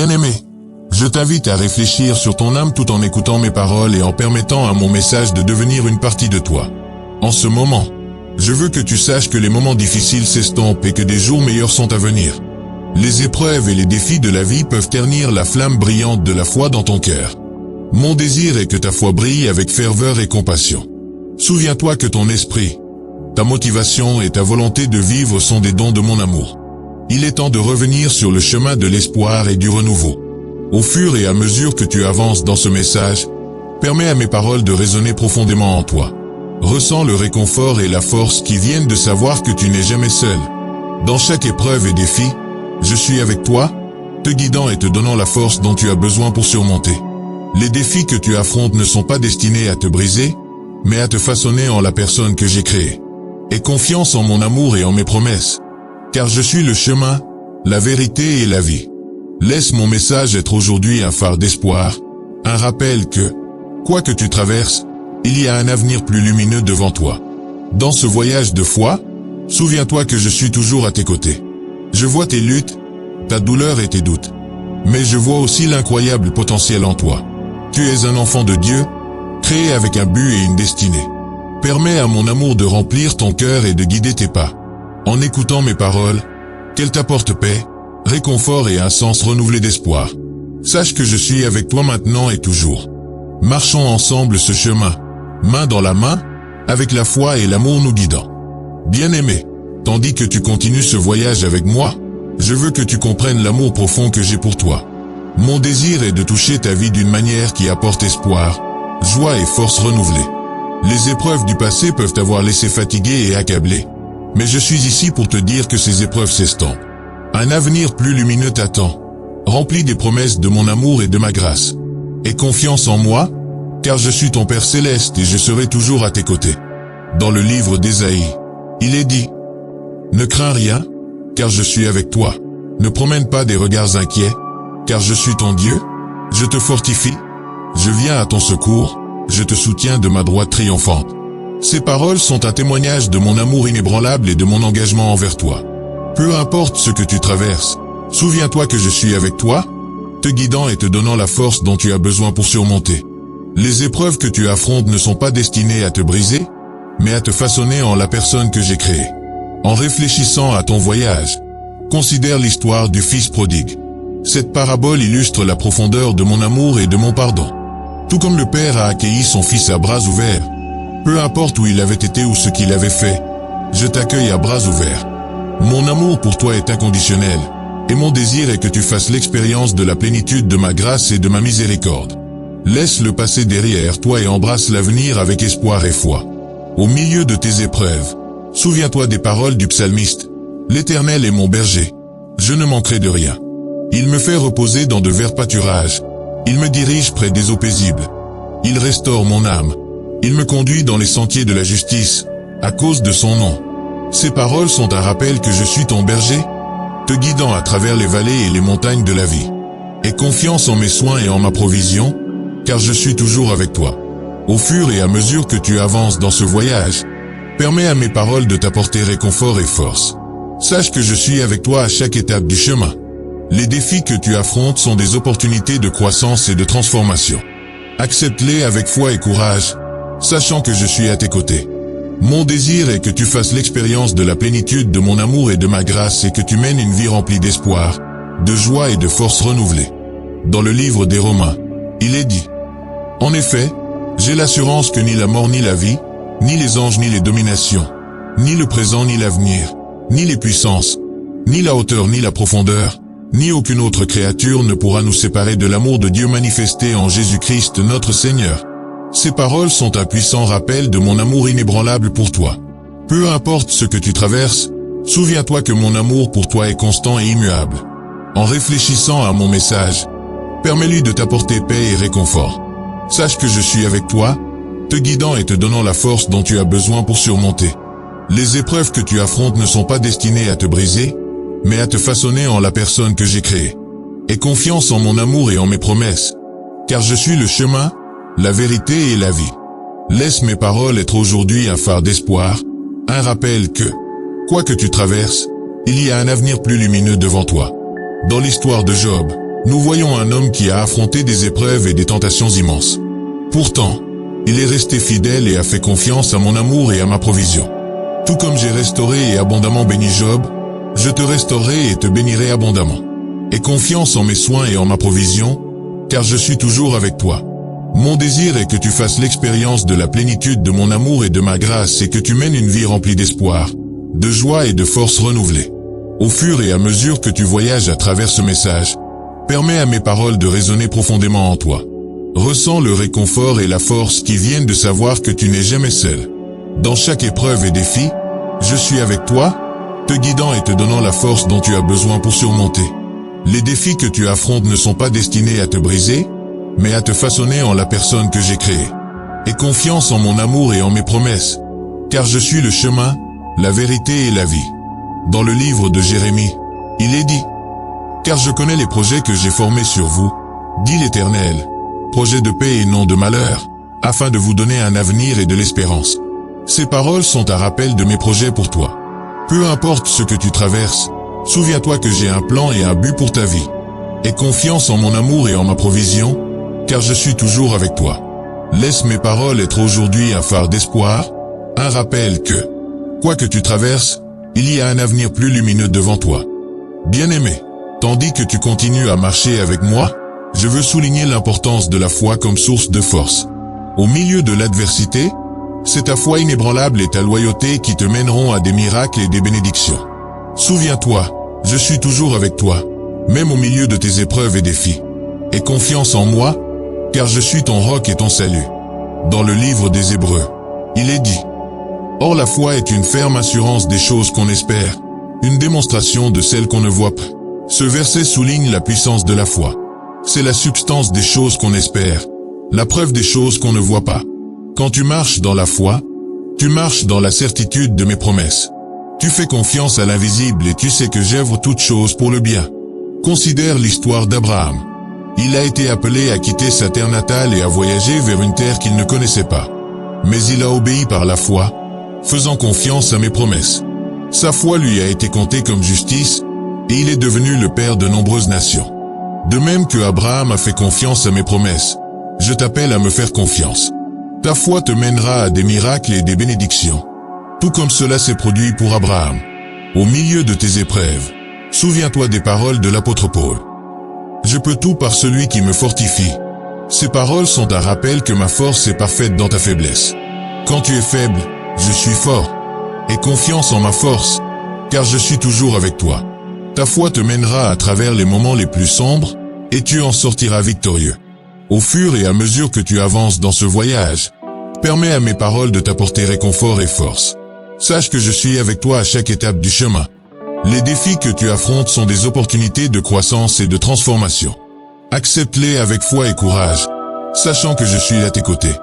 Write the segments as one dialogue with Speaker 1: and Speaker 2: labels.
Speaker 1: Bien-aimé, je t'invite à réfléchir sur ton âme tout en écoutant mes paroles et en permettant à mon message de devenir une partie de toi. En ce moment, je veux que tu saches que les moments difficiles s'estompent et que des jours meilleurs sont à venir. Les épreuves et les défis de la vie peuvent ternir la flamme brillante de la foi dans ton cœur. Mon désir est que ta foi brille avec ferveur et compassion. Souviens-toi que ton esprit, ta motivation et ta volonté de vivre sont des dons de mon amour. Il est temps de revenir sur le chemin de l'espoir et du renouveau. Au fur et à mesure que tu avances dans ce message, permets à mes paroles de résonner profondément en toi. Ressens le réconfort et la force qui viennent de savoir que tu n'es jamais seul. Dans chaque épreuve et défi, je suis avec toi, te guidant et te donnant la force dont tu as besoin pour surmonter. Les défis que tu affrontes ne sont pas destinés à te briser, mais à te façonner en la personne que j'ai créée. Aie confiance en mon amour et en mes promesses, car je suis le chemin, la vérité et la vie. Laisse mon message être aujourd'hui un phare d'espoir, un rappel que, quoi que tu traverses, il y a un avenir plus lumineux devant toi. Dans ce voyage de foi, souviens-toi que je suis toujours à tes côtés. Je vois tes luttes, ta douleur et tes doutes. Mais je vois aussi l'incroyable potentiel en toi. Tu es un enfant de Dieu, créé avec un but et une destinée. Permets à mon amour de remplir ton cœur et de guider tes pas. En écoutant mes paroles, qu'elles t'apportent paix, réconfort et un sens renouvelé d'espoir. Sache que je suis avec toi maintenant et toujours. Marchons ensemble ce chemin, main dans la main, avec la foi et l'amour nous guidant. Bien-aimé, tandis que tu continues ce voyage avec moi, je veux que tu comprennes l'amour profond que j'ai pour toi. Mon désir est de toucher ta vie d'une manière qui apporte espoir, joie et force renouvelée. Les épreuves du passé peuvent t'avoir laissé fatigué et accablé. Mais je suis ici pour te dire que ces épreuves s'estompent. Un avenir plus lumineux t'attend, rempli des promesses de mon amour et de ma grâce. Aie confiance en moi, car je suis ton Père céleste et je serai toujours à tes côtés. Dans le livre d'Ésaïe, il est dit: ne crains rien, car je suis avec toi. Ne promène pas des regards inquiets, car je suis ton Dieu. Je te fortifie, je viens à ton secours, je te soutiens de ma droite triomphante. Ces paroles sont un témoignage de mon amour inébranlable et de mon engagement envers toi. Peu importe ce que tu traverses, souviens-toi que je suis avec toi, te guidant et te donnant la force dont tu as besoin pour surmonter. Les épreuves que tu affrontes ne sont pas destinées à te briser, mais à te façonner en la personne que j'ai créée. En réfléchissant à ton voyage, considère l'histoire du Fils prodigue. Cette parabole illustre la profondeur de mon amour et de mon pardon. Tout comme le Père a accueilli son Fils à bras ouverts, peu importe où il avait été ou ce qu'il avait fait, je t'accueille à bras ouverts. Mon amour pour toi est inconditionnel, et mon désir est que tu fasses l'expérience de la plénitude de ma grâce et de ma miséricorde. Laisse le passé derrière toi et embrasse l'avenir avec espoir et foi. Au milieu de tes épreuves, souviens-toi des paroles du psalmiste: l'Éternel est mon berger, je ne manquerai de rien. Il me fait reposer dans de verts pâturages, il me dirige près des eaux paisibles. Il restaure mon âme, il me conduit dans les sentiers de la justice, à cause de son nom. Ces paroles sont un rappel que je suis ton berger, te guidant à travers les vallées et les montagnes de la vie. Aie confiance en mes soins et en ma provision, car je suis toujours avec toi. Au fur et à mesure que tu avances dans ce voyage, permets à mes paroles de t'apporter réconfort et force. Sache que je suis avec toi à chaque étape du chemin. Les défis que tu affrontes sont des opportunités de croissance et de transformation. Accepte-les avec foi et courage, sachant que je suis à tes côtés. Mon désir est que tu fasses l'expérience de la plénitude de mon amour et de ma grâce et que tu mènes une vie remplie d'espoir, de joie et de force renouvelée. Dans le livre des Romains, il est dit: en effet, j'ai l'assurance que ni la mort ni la vie, ni les anges ni les dominations, ni le présent ni l'avenir, ni les puissances, ni la hauteur ni la profondeur, ni aucune autre créature ne pourra nous séparer de l'amour de Dieu manifesté en Jésus-Christ notre Seigneur. Ces paroles sont un puissant rappel de mon amour inébranlable pour toi. Peu importe ce que tu traverses, souviens-toi que mon amour pour toi est constant et immuable. En réfléchissant à mon message, permets-lui de t'apporter paix et réconfort. Sache que je suis avec toi, te guidant et te donnant la force dont tu as besoin pour surmonter. Les épreuves que tu affrontes ne sont pas destinées à te briser, mais à te façonner en la personne que j'ai créée. Aie confiance en mon amour et en mes promesses, car je suis le chemin, la vérité et la vie. Laisse mes paroles être aujourd'hui un phare d'espoir, un rappel que, quoi que tu traverses, il y a un avenir plus lumineux devant toi. Dans l'histoire de Job, nous voyons un homme qui a affronté des épreuves et des tentations immenses. Pourtant, il est resté fidèle et a fait confiance à mon amour et à ma provision. Tout comme j'ai restauré et abondamment béni Job, je te restaurerai et te bénirai abondamment. Aie confiance en mes soins et en ma provision, car je suis toujours avec toi. Mon désir est que tu fasses l'expérience de la plénitude de mon amour et de ma grâce et que tu mènes une vie remplie d'espoir, de joie et de force renouvelée. Au fur et à mesure que tu voyages à travers ce message, permets à mes paroles de résonner profondément en toi. Ressens le réconfort et la force qui viennent de savoir que tu n'es jamais seul. Dans chaque épreuve et défi, je suis avec toi, te guidant et te donnant la force dont tu as besoin pour surmonter. Les défis que tu affrontes ne sont pas destinés à te briser, mais à te façonner en la personne que j'ai créée. Aie confiance en mon amour et en mes promesses, car je suis le chemin, la vérité et la vie. Dans le livre de Jérémie, il est dit, « Car je connais les projets que j'ai formés sur vous, dit l'Éternel, projets de paix et non de malheur, afin de vous donner un avenir et de l'espérance. » Ces paroles sont un rappel de mes projets pour toi. Peu importe ce que tu traverses, souviens-toi que j'ai un plan et un but pour ta vie. Aie confiance en mon amour et en ma provision, car je suis toujours avec toi. Laisse mes paroles être aujourd'hui un phare d'espoir, un rappel que, quoi que tu traverses, il y a un avenir plus lumineux devant toi. Bien-aimé, tandis que tu continues à marcher avec moi, je veux souligner l'importance de la foi comme source de force. Au milieu de l'adversité, c'est ta foi inébranlable et ta loyauté qui te mèneront à des miracles et des bénédictions. Souviens-toi, je suis toujours avec toi, même au milieu de tes épreuves et défis. Aie confiance en moi, car je suis ton roc et ton salut. Dans le livre des Hébreux, il est dit, « Or la foi est une ferme assurance des choses qu'on espère, une démonstration de celles qu'on ne voit pas. » Ce verset souligne la puissance de la foi. C'est la substance des choses qu'on espère, la preuve des choses qu'on ne voit pas. Quand tu marches dans la foi, tu marches dans la certitude de mes promesses. Tu fais confiance à l'invisible et tu sais que j'œuvre toutes choses pour le bien. Considère l'histoire d'Abraham. Il a été appelé à quitter sa terre natale et à voyager vers une terre qu'il ne connaissait pas. Mais il a obéi par la foi, faisant confiance à mes promesses. Sa foi lui a été comptée comme justice, et il est devenu le père de nombreuses nations. De même que Abraham a fait confiance à mes promesses, je t'appelle à me faire confiance. Ta foi te mènera à des miracles et des bénédictions. Tout comme cela s'est produit pour Abraham. Au milieu de tes épreuves, souviens-toi des paroles de l'apôtre Paul. Je peux tout par celui qui me fortifie. Ces paroles sont un rappel que ma force est parfaite dans ta faiblesse. Quand tu es faible, je suis fort. Aie confiance en ma force, car je suis toujours avec toi. Ta foi te mènera à travers les moments les plus sombres, et tu en sortiras victorieux. Au fur et à mesure que tu avances dans ce voyage, permets à mes paroles de t'apporter réconfort et force. Sache que je suis avec toi à chaque étape du chemin. Les défis que tu affrontes sont des opportunités de croissance et de transformation. Accepte-les avec foi et courage, sachant que je suis à tes côtés.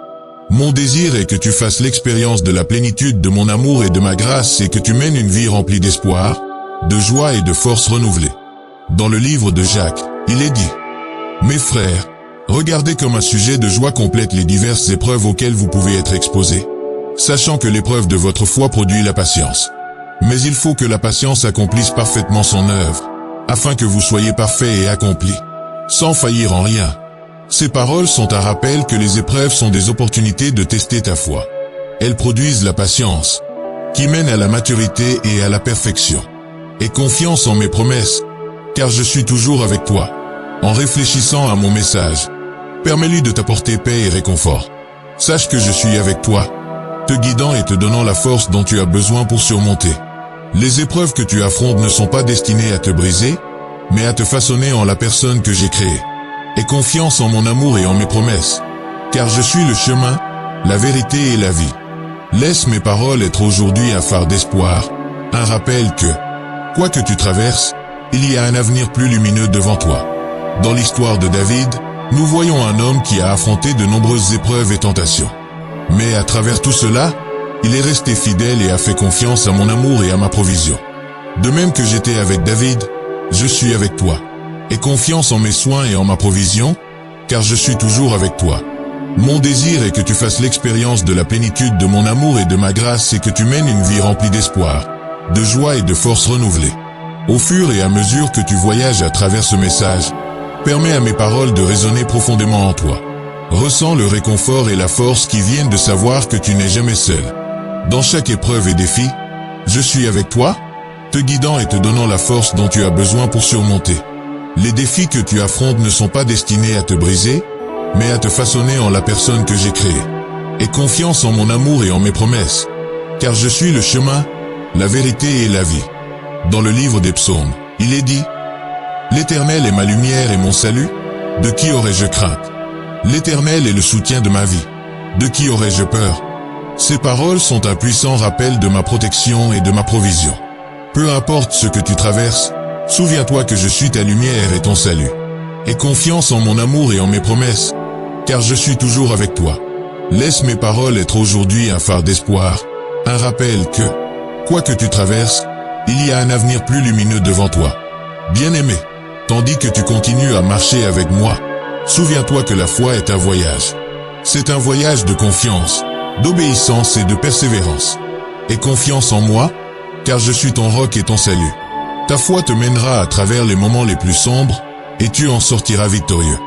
Speaker 1: Mon désir est que tu fasses l'expérience de la plénitude de mon amour et de ma grâce et que tu mènes une vie remplie d'espoir, de joie et de force renouvelée. Dans le livre de Jacques, il est dit, « Mes frères, regardez comme un sujet de joie complète les diverses épreuves auxquelles vous pouvez être exposés, sachant que l'épreuve de votre foi produit la patience. Mais il faut que la patience accomplisse parfaitement son œuvre, afin que vous soyez parfaits et accomplis, sans faillir en rien. » Ces paroles sont un rappel que les épreuves sont des opportunités de tester ta foi. Elles produisent la patience, qui mène à la maturité et à la perfection. Aie confiance en mes promesses, car je suis toujours avec toi. En réfléchissant à mon message, permets-lui de t'apporter paix et réconfort. Sache que je suis avec toi, te guidant et te donnant la force dont tu as besoin pour surmonter. Les épreuves que tu affrontes ne sont pas destinées à te briser, mais à te façonner en la personne que j'ai créée. Aie confiance en mon amour et en mes promesses, car je suis le chemin, la vérité et la vie. Laisse mes paroles être aujourd'hui un phare d'espoir, un rappel que, quoi que tu traverses, il y a un avenir plus lumineux devant toi. Dans l'histoire de David, nous voyons un homme qui a affronté de nombreuses épreuves et tentations. Mais à travers tout cela, il est resté fidèle et a fait confiance à mon amour et à ma provision. De même que j'étais avec David, je suis avec toi. Aie confiance en mes soins et en ma provision, car je suis toujours avec toi. Mon désir est que tu fasses l'expérience de la plénitude de mon amour et de ma grâce et que tu mènes une vie remplie d'espoir, de joie et de force renouvelée. Au fur et à mesure que tu voyages à travers ce message, Permets à mes paroles de résonner profondément en toi. Ressens le réconfort et la force qui viennent de savoir que tu n'es jamais seul. Dans chaque épreuve et défi, je suis avec toi, te guidant et te donnant la force dont tu as besoin pour surmonter. Les défis que tu affrontes ne sont pas destinés à te briser, mais à te façonner en la personne que j'ai créée. Aie confiance en mon amour et en mes promesses, car je suis le chemin, la vérité et la vie. Dans le livre des psaumes, il est dit: L'Éternel est ma lumière et mon salut, de qui aurais-je crainte? L'Éternel est le soutien de ma vie, de qui aurais-je peur? Ces paroles sont un puissant rappel de ma protection et de ma provision. Peu importe ce que tu traverses, souviens-toi que je suis ta lumière et ton salut. Aie confiance en mon amour et en mes promesses, car je suis toujours avec toi. Laisse mes paroles être aujourd'hui un phare d'espoir, un rappel que, quoi que tu traverses, il y a un avenir plus lumineux devant toi. Bien-aimé, tandis que tu continues à marcher avec moi, souviens-toi que la foi est un voyage. C'est un voyage de confiance, d'obéissance et de persévérance. Aie confiance en moi, car je suis ton roc et ton salut. Ta foi te mènera à travers les moments les plus sombres, et tu en sortiras victorieux.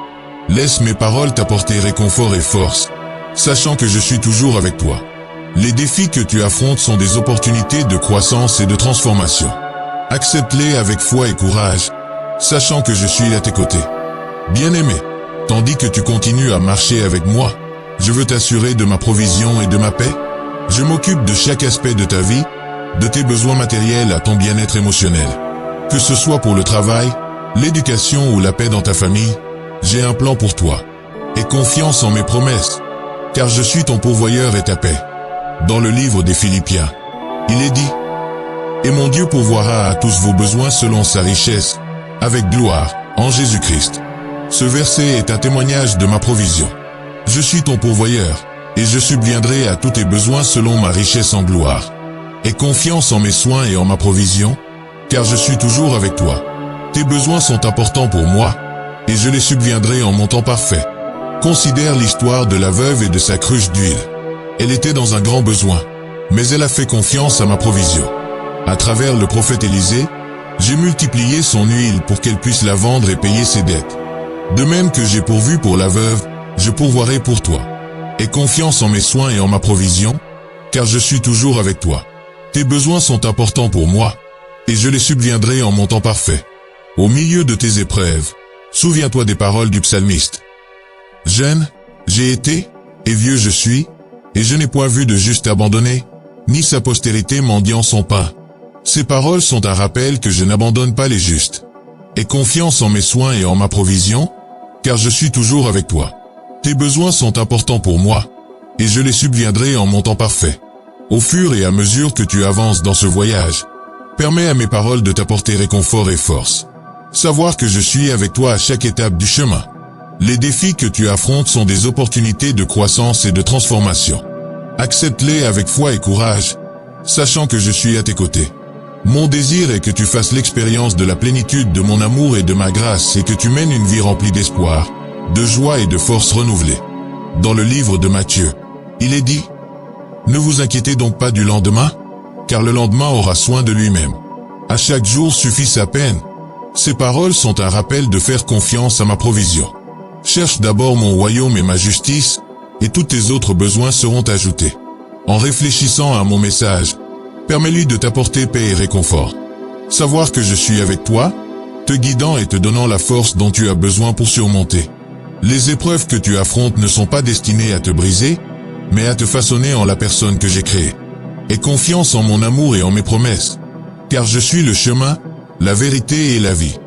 Speaker 1: Laisse mes paroles t'apporter réconfort et force, sachant que je suis toujours avec toi. Les défis que tu affrontes sont des opportunités de croissance et de transformation. Accepte-les avec foi et courage, sachant que je suis à tes côtés. Bien-aimé, tandis que tu continues à marcher avec moi, je veux t'assurer de ma provision et de ma paix. Je m'occupe de chaque aspect de ta vie, de tes besoins matériels à ton bien-être émotionnel. Que ce soit pour le travail, l'éducation ou la paix dans ta famille, j'ai un plan pour toi. Aie confiance en mes promesses, car je suis ton pourvoyeur et ta paix. Dans le livre des Philippiens, il est dit: Et mon Dieu pourvoira à tous vos besoins selon sa richesse, avec gloire, en Jésus-Christ. Ce verset est un témoignage de ma provision. Je suis ton pourvoyeur, et je subviendrai à tous tes besoins selon ma richesse en gloire. Aie confiance en mes soins et en ma provision, car je suis toujours avec toi. Tes besoins sont importants pour moi, et je les subviendrai en mon temps parfait. Considère l'histoire de la veuve et de sa cruche d'huile. Elle était dans un grand besoin, mais elle a fait confiance à ma provision. À travers le prophète Élisée, j'ai multiplié son huile pour qu'elle puisse la vendre et payer ses dettes. De même que j'ai pourvu pour la veuve, je pourvoirai pour toi. Aie confiance en mes soins et en ma provision, car je suis toujours avec toi. Tes besoins sont importants pour moi, et je les subviendrai en mon temps parfait. Au milieu de tes épreuves, souviens-toi des paroles du psalmiste. Jeune, j'ai été, et vieux je suis, et je n'ai point vu de juste abandonné, ni sa postérité mendiant son pain. Ces paroles sont un rappel que je n'abandonne pas les justes. Aie confiance en mes soins et en ma provision, car je suis toujours avec toi. Tes besoins sont importants pour moi, et je les subviendrai en mon temps parfait. Au fur et à mesure que tu avances dans ce voyage, permets à mes paroles de t'apporter réconfort et force. Savoir que je suis avec toi à chaque étape du chemin. Les défis que tu affrontes sont des opportunités de croissance et de transformation. Accepte-les avec foi et courage, sachant que je suis à tes côtés. Mon désir est que tu fasses l'expérience de la plénitude de mon amour et de ma grâce et que tu mènes une vie remplie d'espoir, de joie et de force renouvelée. Dans le livre de Matthieu, il est dit: Ne vous inquiétez donc pas du lendemain, car le lendemain aura soin de lui-même. À chaque jour suffit sa peine. Ces paroles sont un rappel de faire confiance à ma provision. Cherche d'abord mon royaume et ma justice, et tous tes autres besoins seront ajoutés. En réfléchissant à mon message, permets-lui de t'apporter paix et réconfort. Savoir que je suis avec toi, te guidant et te donnant la force dont tu as besoin pour surmonter. Les épreuves que tu affrontes ne sont pas destinées à te briser, mais à te façonner en la personne que j'ai créée. Aie confiance en mon amour et en mes promesses, car je suis le chemin, la vérité et la vie.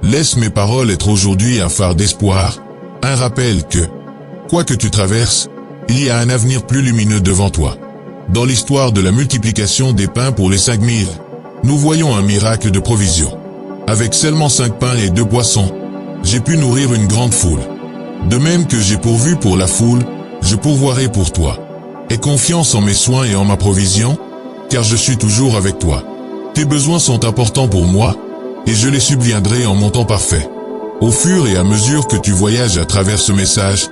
Speaker 1: Laisse mes paroles être aujourd'hui un phare d'espoir, un rappel que, quoi que tu traverses, il y a un avenir plus lumineux devant toi. Dans l'histoire de la multiplication des pains pour les 5000, nous voyons un miracle de provision. Avec seulement 5 pains et 2 poissons, j'ai pu nourrir une grande foule. De même que j'ai pourvu pour la foule, je pourvoirai pour toi. Aie confiance en mes soins et en ma provision, car je suis toujours avec toi. Tes besoins sont importants pour moi, et je les subviendrai en mon temps parfait. Au fur et à mesure que tu voyages à travers ce message,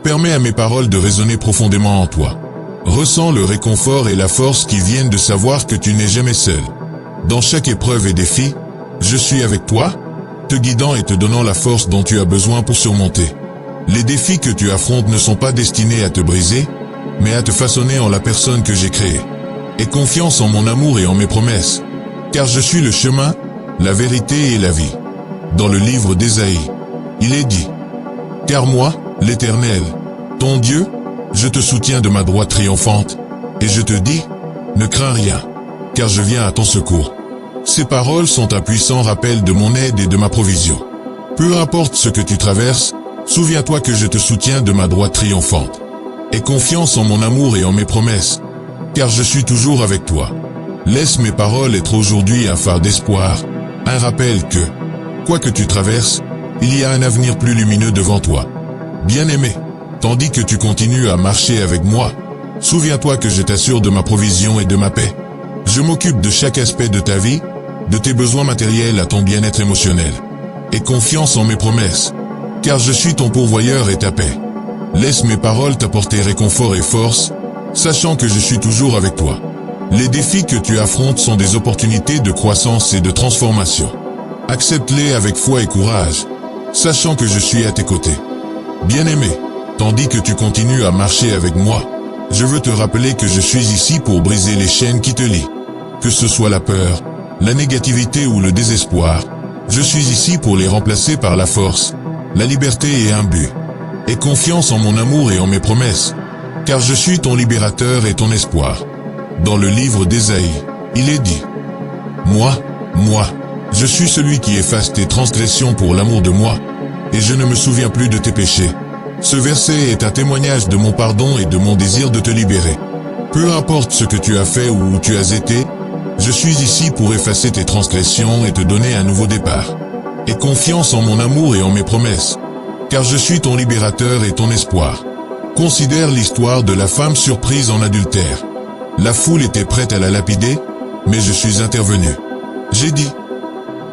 Speaker 1: permets à mes paroles de résonner profondément en toi. Ressens le réconfort et la force qui viennent de savoir que tu n'es jamais seul. Dans chaque épreuve et défi, je suis avec toi, te guidant et te donnant la force dont tu as besoin pour surmonter. Les défis que tu affrontes ne sont pas destinés à te briser, mais à te façonner en la personne que j'ai créée. Aie confiance en mon amour et en mes promesses, car je suis le chemin, la vérité et la vie. Dans le livre d'Ésaïe, il est dit: Car moi, l'Éternel, ton Dieu, je te soutiens de ma droite triomphante, et je te dis, ne crains rien, car je viens à ton secours. Ces paroles sont un puissant rappel de mon aide et de ma provision. Peu importe ce que tu traverses, souviens-toi que je te soutiens de ma droite triomphante. Aie confiance en mon amour et en mes promesses, car je suis toujours avec toi. Laisse mes paroles être aujourd'hui un phare d'espoir, un rappel que, quoi que tu traverses, il y a un avenir plus lumineux devant toi. Bien-aimé, tandis que tu continues à marcher avec moi, souviens-toi que je t'assure de ma provision et de ma paix. Je m'occupe de chaque aspect de ta vie, de tes besoins matériels à ton bien-être émotionnel. Aie confiance en mes promesses, car je suis ton pourvoyeur et ta paix. Laisse mes paroles t'apporter réconfort et force, sachant que je suis toujours avec toi. Les défis que tu affrontes sont des opportunités de croissance et de transformation. Accepte-les avec foi et courage, sachant que je suis à tes côtés. Bien-aimé, tandis que tu continues à marcher avec moi, je veux te rappeler que je suis ici pour briser les chaînes qui te lient. Que ce soit la peur, la négativité ou le désespoir, je suis ici pour les remplacer par la force, la liberté et un but. Aie confiance en mon amour et en mes promesses, car je suis ton libérateur et ton espoir. Dans le livre d'Ésaïe, il est dit: Moi, je suis celui qui efface tes transgressions pour l'amour de moi, et je ne me souviens plus de tes péchés. Ce verset est un témoignage de mon pardon et de mon désir de te libérer. Peu importe ce que tu as fait ou où tu as été, je suis ici pour effacer tes transgressions et te donner un nouveau départ. Aie confiance en mon amour et en mes promesses, car je suis ton libérateur et ton espoir. Considère l'histoire de la femme surprise en adultère. La foule était prête à la lapider, mais je suis intervenu. J'ai dit: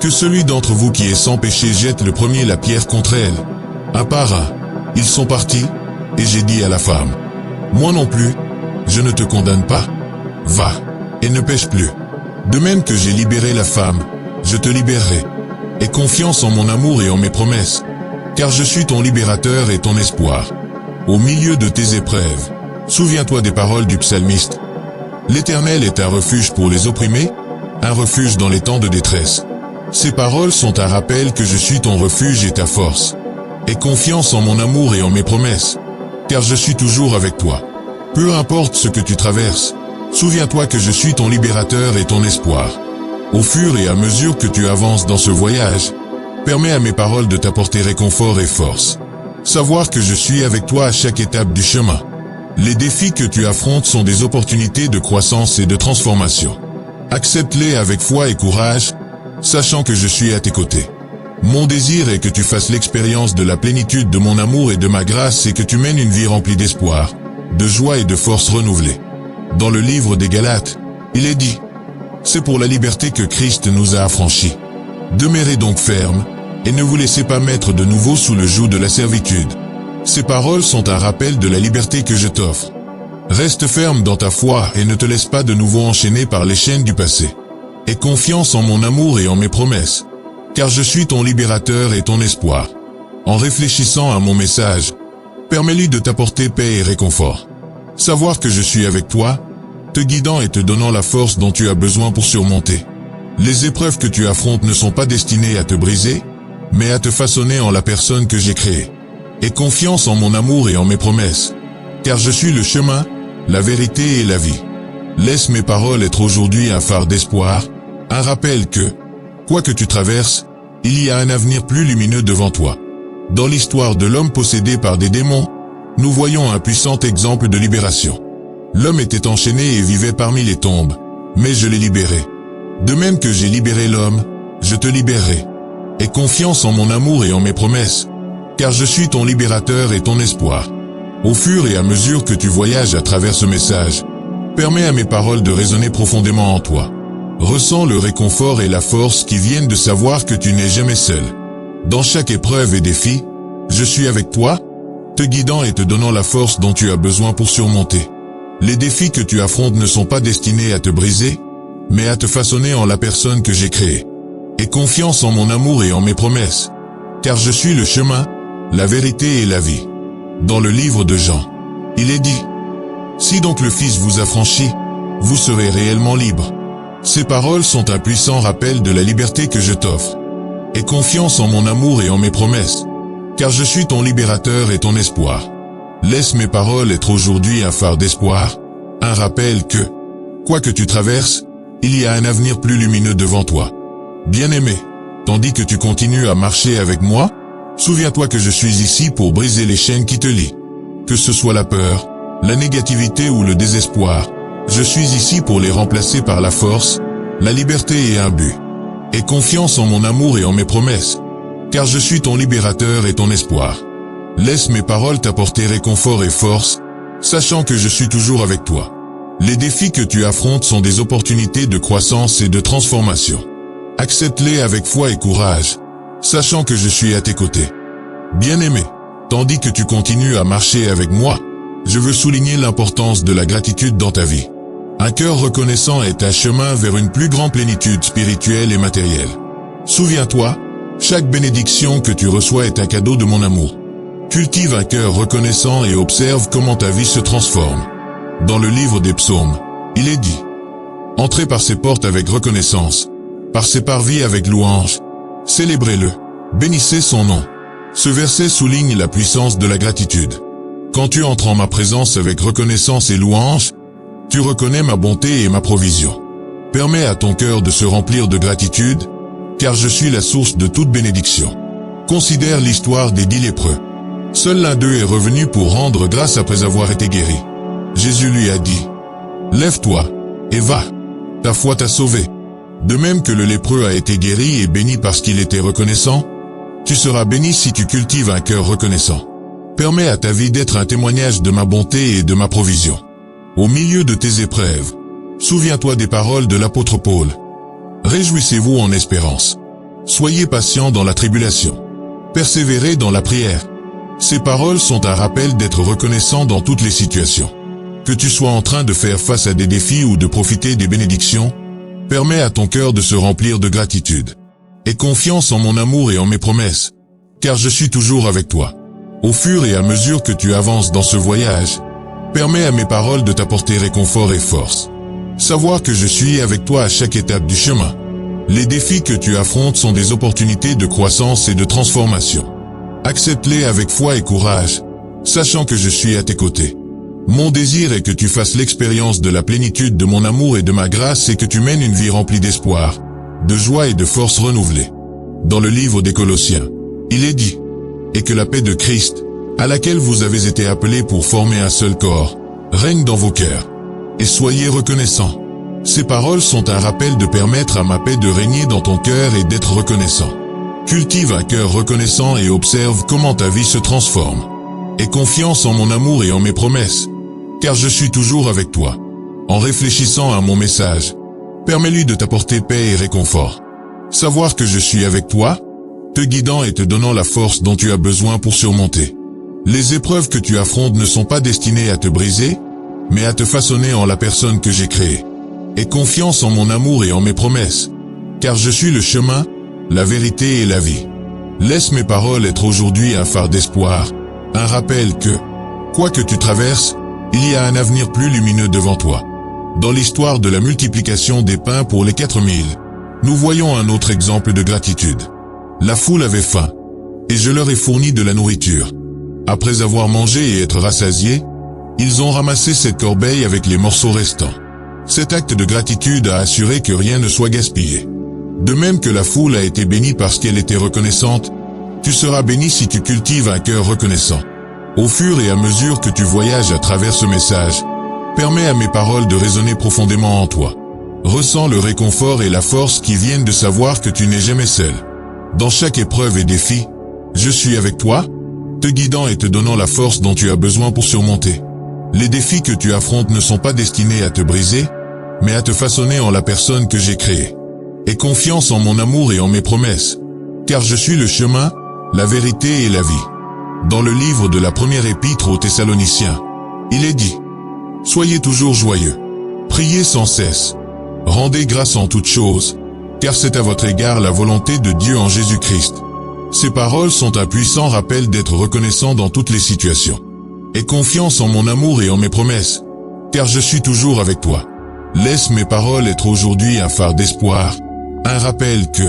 Speaker 1: que celui d'entre vous qui est sans péché jette le premier la pierre contre elle. Un par un, ils sont partis, et j'ai dit à la femme: moi non plus, je ne te condamne pas. Va, et ne pêche plus. De même que j'ai libéré la femme, je te libérerai. Aie confiance en mon amour et en mes promesses, car je suis ton libérateur et ton espoir. Au milieu de tes épreuves, souviens-toi des paroles du psalmiste. L'Éternel est un refuge pour les opprimés, un refuge dans les temps de détresse. Ces paroles sont un rappel que je suis ton refuge et ta force. Aie confiance en mon amour et en mes promesses, car je suis toujours avec toi. Peu importe ce que tu traverses, souviens-toi que je suis ton libérateur et ton espoir. Au fur et à mesure que tu avances dans ce voyage, permets à mes paroles de t'apporter réconfort et force. Savoir que je suis avec toi à chaque étape du chemin. Les défis que tu affrontes sont des opportunités de croissance et de transformation. Accepte-les avec foi et courage, sachant que je suis à tes côtés. Mon désir est que tu fasses l'expérience de la plénitude de mon amour et de ma grâce et que tu mènes une vie remplie d'espoir, de joie et de force renouvelée. Dans le livre des Galates, il est dit: c'est pour la liberté que Christ nous a affranchis. Demeurez donc fermes, et ne vous laissez pas mettre de nouveau sous le joug de la servitude. Ces paroles sont un rappel de la liberté que je t'offre. Reste ferme dans ta foi et ne te laisse pas de nouveau enchaîner par les chaînes du passé. Aie confiance en mon amour et en mes promesses, car je suis ton libérateur et ton espoir. En réfléchissant à mon message, permets-lui de t'apporter paix et réconfort. Savoir que je suis avec toi, te guidant et te donnant la force dont tu as besoin pour surmonter. Les épreuves que tu affrontes ne sont pas destinées à te briser, mais à te façonner en la personne que j'ai créée. Aie confiance en mon amour et en mes promesses, car je suis le chemin, la vérité et la vie. Laisse mes paroles être aujourd'hui un phare d'espoir, un rappel que, quoi que tu traverses, il y a un avenir plus lumineux devant toi. Dans l'histoire de l'homme possédé par des démons, nous voyons un puissant exemple de libération. L'homme était enchaîné et vivait parmi les tombes, mais je l'ai libéré. De même que j'ai libéré l'homme, je te libérerai. Aie confiance en mon amour et en mes promesses, car je suis ton libérateur et ton espoir. Au fur et à mesure que tu voyages à travers ce message, permets à mes paroles de résonner profondément en toi. Ressens le réconfort et la force qui viennent de savoir que tu n'es jamais seul. Dans chaque épreuve et défi, je suis avec toi, te guidant et te donnant la force dont tu as besoin pour surmonter. Les défis que tu affrontes ne sont pas destinés à te briser, mais à te façonner en la personne que j'ai créée. Aie confiance en mon amour et en mes promesses, car je suis le chemin, la vérité et la vie. Dans le livre de Jean, il est dit: si donc le Fils vous affranchit, vous serez réellement libre. Ces paroles sont un puissant rappel de la liberté que je t'offre. Aie confiance en mon amour et en mes promesses, car je suis ton libérateur et ton espoir. Laisse mes paroles être aujourd'hui un phare d'espoir, un rappel que, quoi que tu traverses, il y a un avenir plus lumineux devant toi. Bien-aimé, tandis que tu continues à marcher avec moi, souviens-toi que je suis ici pour briser les chaînes qui te lient. Que ce soit la peur, la négativité ou le désespoir, je suis ici pour les remplacer par la force, la liberté et un but. Aie confiance en mon amour et en mes promesses, car je suis ton libérateur et ton espoir. Laisse mes paroles t'apporter réconfort et force, sachant que je suis toujours avec toi. Les défis que tu affrontes sont des opportunités de croissance et de transformation. Accepte-les avec foi et courage, sachant que je suis à tes côtés. Bien-aimé, tandis que tu continues à marcher avec moi, je veux souligner l'importance de la gratitude dans ta vie. Un cœur reconnaissant est un chemin vers une plus grande plénitude spirituelle et matérielle. Souviens-toi, chaque bénédiction que tu reçois est un cadeau de mon amour. Cultive un cœur reconnaissant et observe comment ta vie se transforme. Dans le livre des psaumes, il est dit: entrez par ses portes avec reconnaissance, par ses parvis avec louange. Célébrez-le, bénissez son nom. Ce verset souligne la puissance de la gratitude. Quand tu entres en ma présence avec reconnaissance et louange, tu reconnais ma bonté et ma provision. Permets à ton cœur de se remplir de gratitude, car je suis la source de toute bénédiction. Considère l'histoire des 10 lépreux. Seul l'un d'eux est revenu pour rendre grâce après avoir été guéri. Jésus lui a dit: lève-toi, et va. Ta foi t'a sauvé. De même que le lépreux a été guéri et béni parce qu'il était reconnaissant, tu seras béni si tu cultives un cœur reconnaissant. Permets à ta vie d'être un témoignage de ma bonté et de ma provision. Au milieu de tes épreuves, souviens-toi des paroles de l'apôtre Paul. Réjouissez-vous en espérance. Soyez patients dans la tribulation. Persévérez dans la prière. Ces paroles sont un rappel d'être reconnaissant dans toutes les situations. Que tu sois en train de faire face à des défis ou de profiter des bénédictions, permets à ton cœur de se remplir de gratitude. Aie confiance en mon amour et en mes promesses, car je suis toujours avec toi. Au fur et à mesure que tu avances dans ce voyage, permets à mes paroles de t'apporter réconfort et force. Savoir que je suis avec toi à chaque étape du chemin. Les défis que tu affrontes sont des opportunités de croissance et de transformation. Accepte-les avec foi et courage, sachant que je suis à tes côtés. Mon désir est que tu fasses l'expérience de la plénitude de mon amour et de ma grâce et que tu mènes une vie remplie d'espoir, de joie et de force renouvelée. Dans le livre des Colossiens, il est dit: et que la paix de Christ, à laquelle vous avez été appelés pour former un seul corps, règne dans vos cœurs. Et soyez reconnaissants. Ces paroles sont un rappel de permettre à ma paix de régner dans ton cœur et d'être reconnaissant. Cultive un cœur reconnaissant et observe comment ta vie se transforme. Aie confiance en mon amour et en mes promesses, car je suis toujours avec toi. En réfléchissant à mon message, permets-lui de t'apporter paix et réconfort. Savoir que je suis avec toi, te guidant et te donnant la force dont tu as besoin pour surmonter. Les épreuves que tu affrontes ne sont pas destinées à te briser, mais à te façonner en la personne que j'ai créée. Aie confiance en mon amour et en mes promesses, car je suis le chemin, la vérité et la vie. Laisse mes paroles être aujourd'hui un phare d'espoir, un rappel que, quoi que tu traverses, il y a un avenir plus lumineux devant toi. Dans l'histoire de la multiplication des pains pour les 4000, nous voyons un autre exemple de gratitude. La foule avait faim, et je leur ai fourni de la nourriture. Après avoir mangé et être rassasiés, ils ont ramassé cette corbeille avec les morceaux restants. Cet acte de gratitude a assuré que rien ne soit gaspillé. De même que la foule a été bénie parce qu'elle était reconnaissante, tu seras béni si tu cultives un cœur reconnaissant. Au fur et à mesure que tu voyages à travers ce message, permets à mes paroles de résonner profondément en toi. Ressens le réconfort et la force qui viennent de savoir que tu n'es jamais seul. Dans chaque épreuve et défi, je suis avec toi, te guidant et te donnant la force dont tu as besoin pour surmonter. Les défis que tu affrontes ne sont pas destinés à te briser, mais à te façonner en la personne que j'ai créée. Aie confiance en mon amour et en mes promesses, car je suis le chemin, la vérité et la vie. Dans le livre de la première épître aux Thessaloniciens, il est dit: soyez toujours joyeux, priez sans cesse, rendez grâce en toutes choses, car c'est à votre égard la volonté de Dieu en Jésus-Christ. Ces paroles sont un puissant rappel d'être reconnaissant dans toutes les situations. Aie confiance en mon amour et en mes promesses, car je suis toujours avec toi. Laisse mes paroles être aujourd'hui un phare d'espoir, un rappel que,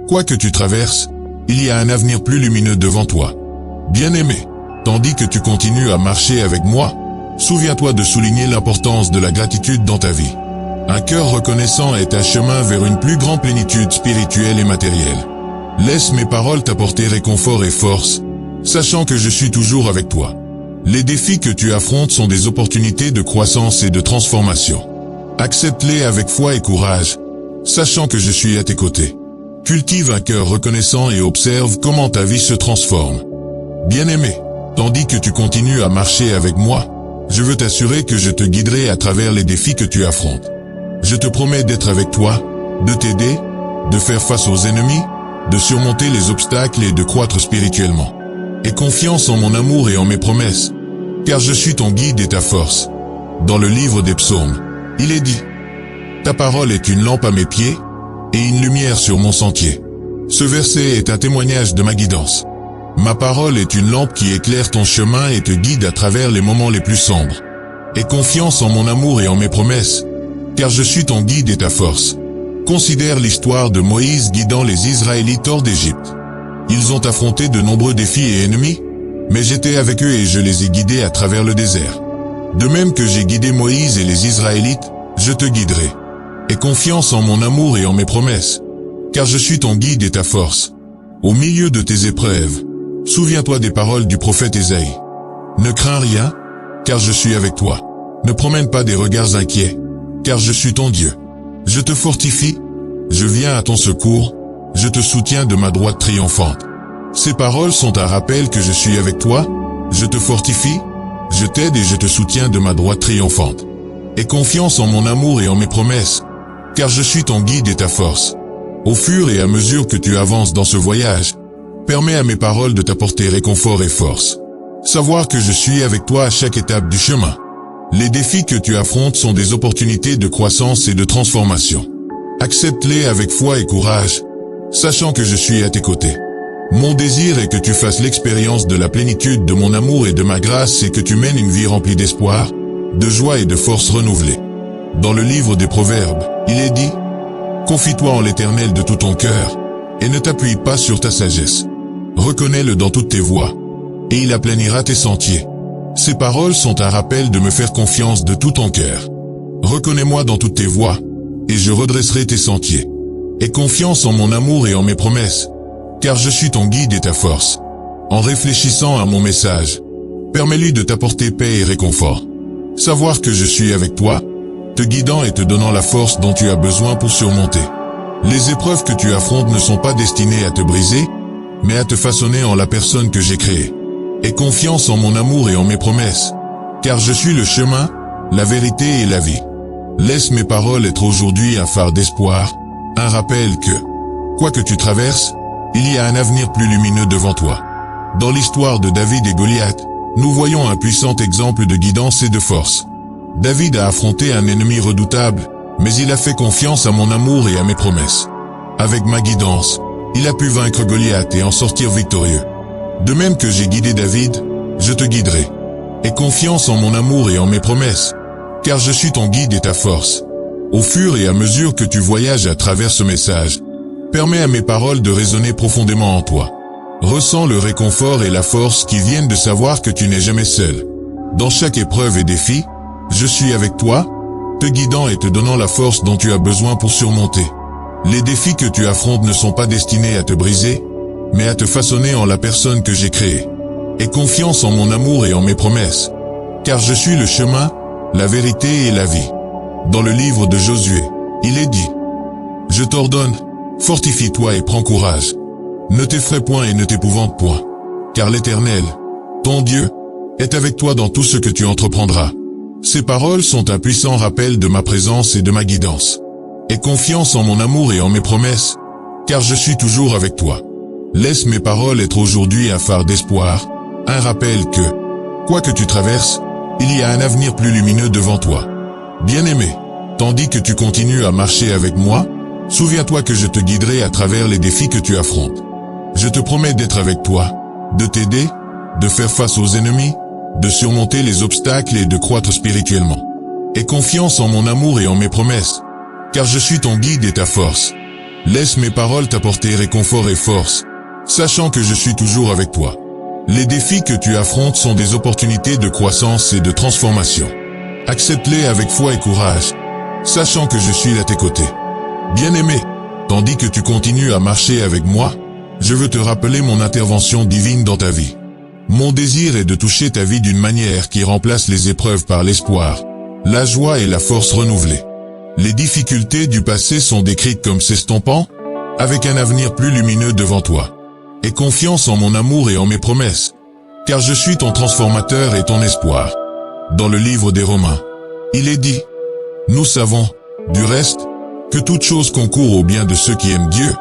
Speaker 1: quoi que tu traverses, il y a un avenir plus lumineux devant toi. Bien-aimé, tandis que tu continues à marcher avec moi, souviens-toi de souligner l'importance de la gratitude dans ta vie. Un cœur reconnaissant est un chemin vers une plus grande plénitude spirituelle et matérielle. Laisse mes paroles t'apporter réconfort et force, sachant que je suis toujours avec toi. Les défis que tu affrontes sont des opportunités de croissance et de transformation. Accepte-les avec foi et courage, sachant que je suis à tes côtés. Cultive un cœur reconnaissant et observe comment ta vie se transforme. Bien-aimé, tandis que tu continues à marcher avec moi, je veux t'assurer que je te guiderai à travers les défis que tu affrontes. Je te promets d'être avec toi, de t'aider, de faire face aux ennemis, de surmonter les obstacles et de croître spirituellement. Aie confiance en mon amour et en mes promesses, car je suis ton guide et ta force. Dans le livre des psaumes, il est dit, « Ta parole est une lampe à mes pieds et une lumière sur mon sentier. » Ce verset est un témoignage de ma guidance. Ma parole est une lampe qui éclaire ton chemin et te guide à travers les moments les plus sombres. Aie confiance en mon amour et en mes promesses, car je suis ton guide et ta force. Considère l'histoire de Moïse guidant les Israélites hors d'Égypte. Ils ont affronté de nombreux défis et ennemis, mais j'étais avec eux et je les ai guidés à travers le désert. De même que j'ai guidé Moïse et les Israélites, je te guiderai. Aie confiance en mon amour et en mes promesses, car je suis ton guide et ta force. Au milieu de tes épreuves, souviens-toi des paroles du prophète Ésaïe. Ne crains rien, car je suis avec toi. Ne promène pas des regards inquiets, car je suis ton Dieu. Je te fortifie, je viens à ton secours, je te soutiens de ma droite triomphante. Ces paroles sont un rappel que je suis avec toi, je te fortifie, je t'aide et je te soutiens de ma droite triomphante. Aie confiance en mon amour et en mes promesses, car je suis ton guide et ta force. Au fur et à mesure que tu avances dans ce voyage, permets à mes paroles de t'apporter réconfort et force. Savoir que je suis avec toi à chaque étape du chemin. Les défis que tu affrontes sont des opportunités de croissance et de transformation. Accepte-les avec foi et courage, sachant que je suis à tes côtés. Mon désir est que tu fasses l'expérience de la plénitude de mon amour et de ma grâce et que tu mènes une vie remplie d'espoir, de joie et de force renouvelée. Dans le livre des Proverbes, il est dit, « Confie-toi en l'Éternel de tout ton cœur, et ne t'appuie pas sur ta sagesse. Reconnais-le dans toutes tes voies, et il aplanira tes sentiers. » Ces paroles sont un rappel de me faire confiance de tout ton cœur. Reconnais-moi dans toutes tes voies, et je redresserai tes sentiers. Aie confiance en mon amour et en mes promesses, car je suis ton guide et ta force. En réfléchissant à mon message, permets-lui de t'apporter paix et réconfort. Savoir que je suis avec toi, te guidant et te donnant la force dont tu as besoin pour surmonter. Les épreuves que tu affrontes ne sont pas destinées à te briser, mais à te façonner en la personne que j'ai créée. Aie confiance en mon amour et en mes promesses, car je suis le chemin, la vérité et la vie. Laisse mes paroles être aujourd'hui un phare d'espoir, un rappel que, quoi que tu traverses, il y a un avenir plus lumineux devant toi. Dans l'histoire de David et Goliath, nous voyons un puissant exemple de guidance et de force. David a affronté un ennemi redoutable, mais il a fait confiance à mon amour et à mes promesses. Avec ma guidance, il a pu vaincre Goliath et en sortir victorieux. De même que j'ai guidé David, je te guiderai. Aie confiance en mon amour et en mes promesses, car je suis ton guide et ta force. Au fur et à mesure que tu voyages à travers ce message, permets à mes paroles de résonner profondément en toi. Ressens le réconfort et la force qui viennent de savoir que tu n'es jamais seul. Dans chaque épreuve et défi, je suis avec toi, te guidant et te donnant la force dont tu as besoin pour surmonter. Les défis que tu affrontes ne sont pas destinés à te briser, mais à te façonner en la personne que j'ai créée. Aie confiance en mon amour et en mes promesses, car je suis le chemin, la vérité et la vie. Dans le livre de Josué, il est dit, « Je t'ordonne, fortifie-toi et prends courage. Ne t'effraie point et ne t'épouvante point, car l'Éternel, ton Dieu, est avec toi dans tout ce que tu entreprendras. » Ces paroles sont un puissant rappel de ma présence et de ma guidance. Aie confiance en mon amour et en mes promesses, car je suis toujours avec toi. Laisse mes paroles être aujourd'hui un phare d'espoir, un rappel que, quoi que tu traverses, il y a un avenir plus lumineux devant toi. Bien-aimé, tandis que tu continues à marcher avec moi, Souviens-toi que je te guiderai à travers les défis que tu affrontes. Je te promets d'être avec toi, de t'aider, de faire face aux ennemis, de surmonter les obstacles et de croître spirituellement. Aie confiance en mon amour et en mes promesses, car je suis ton guide et ta force. Laisse mes paroles t'apporter réconfort et force, sachant que je suis toujours avec toi. Les défis que tu affrontes sont des opportunités de croissance et de transformation. Accepte-les avec foi et courage, sachant que je suis à tes côtés. Bien-aimé, tandis que tu continues à marcher avec moi, je veux te rappeler mon intervention divine dans ta vie. Mon désir est de toucher ta vie d'une manière qui remplace les épreuves par l'espoir, la joie et la force renouvelée. Les difficultés du passé sont décrites comme s'estompant, avec un avenir plus lumineux devant toi. Aie confiance en mon amour et en mes promesses, car je suis ton transformateur et ton espoir. Dans le livre des Romains, il est dit, « Nous savons, du reste, que toute chose concourt au bien de ceux qui aiment Dieu,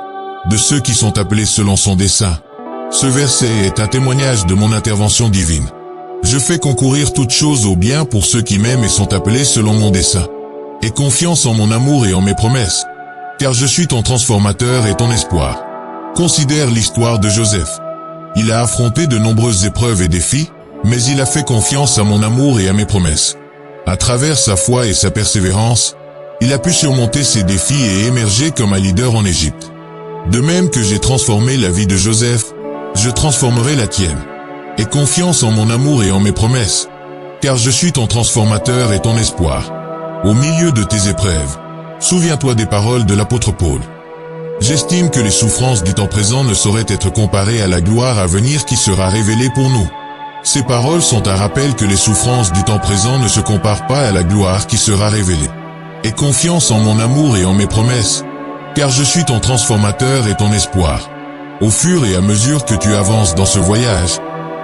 Speaker 1: de ceux qui sont appelés selon son dessein. » Ce verset est un témoignage de mon intervention divine. Je fais concourir toutes choses au bien pour ceux qui m'aiment et sont appelés selon mon dessein. Aie confiance en mon amour et en mes promesses, car je suis ton transformateur et ton espoir. Considère l'histoire de Joseph. Il a affronté de nombreuses épreuves et défis, mais il a fait confiance à mon amour et à mes promesses. À travers sa foi et sa persévérance, il a pu surmonter ses défis et émerger comme un leader en Égypte. De même que j'ai transformé la vie de Joseph, je transformerai la tienne. Aie confiance en mon amour et en mes promesses, car je suis ton transformateur et ton espoir. Au milieu de tes épreuves, souviens-toi des paroles de l'apôtre Paul. J'estime que les souffrances du temps présent ne sauraient être comparées à la gloire à venir qui sera révélée pour nous. Ces paroles sont un rappel que les souffrances du temps présent ne se comparent pas à la gloire qui sera révélée. Aie confiance en mon amour et en mes promesses, car je suis ton transformateur et ton espoir. Au fur et à mesure que tu avances dans ce voyage,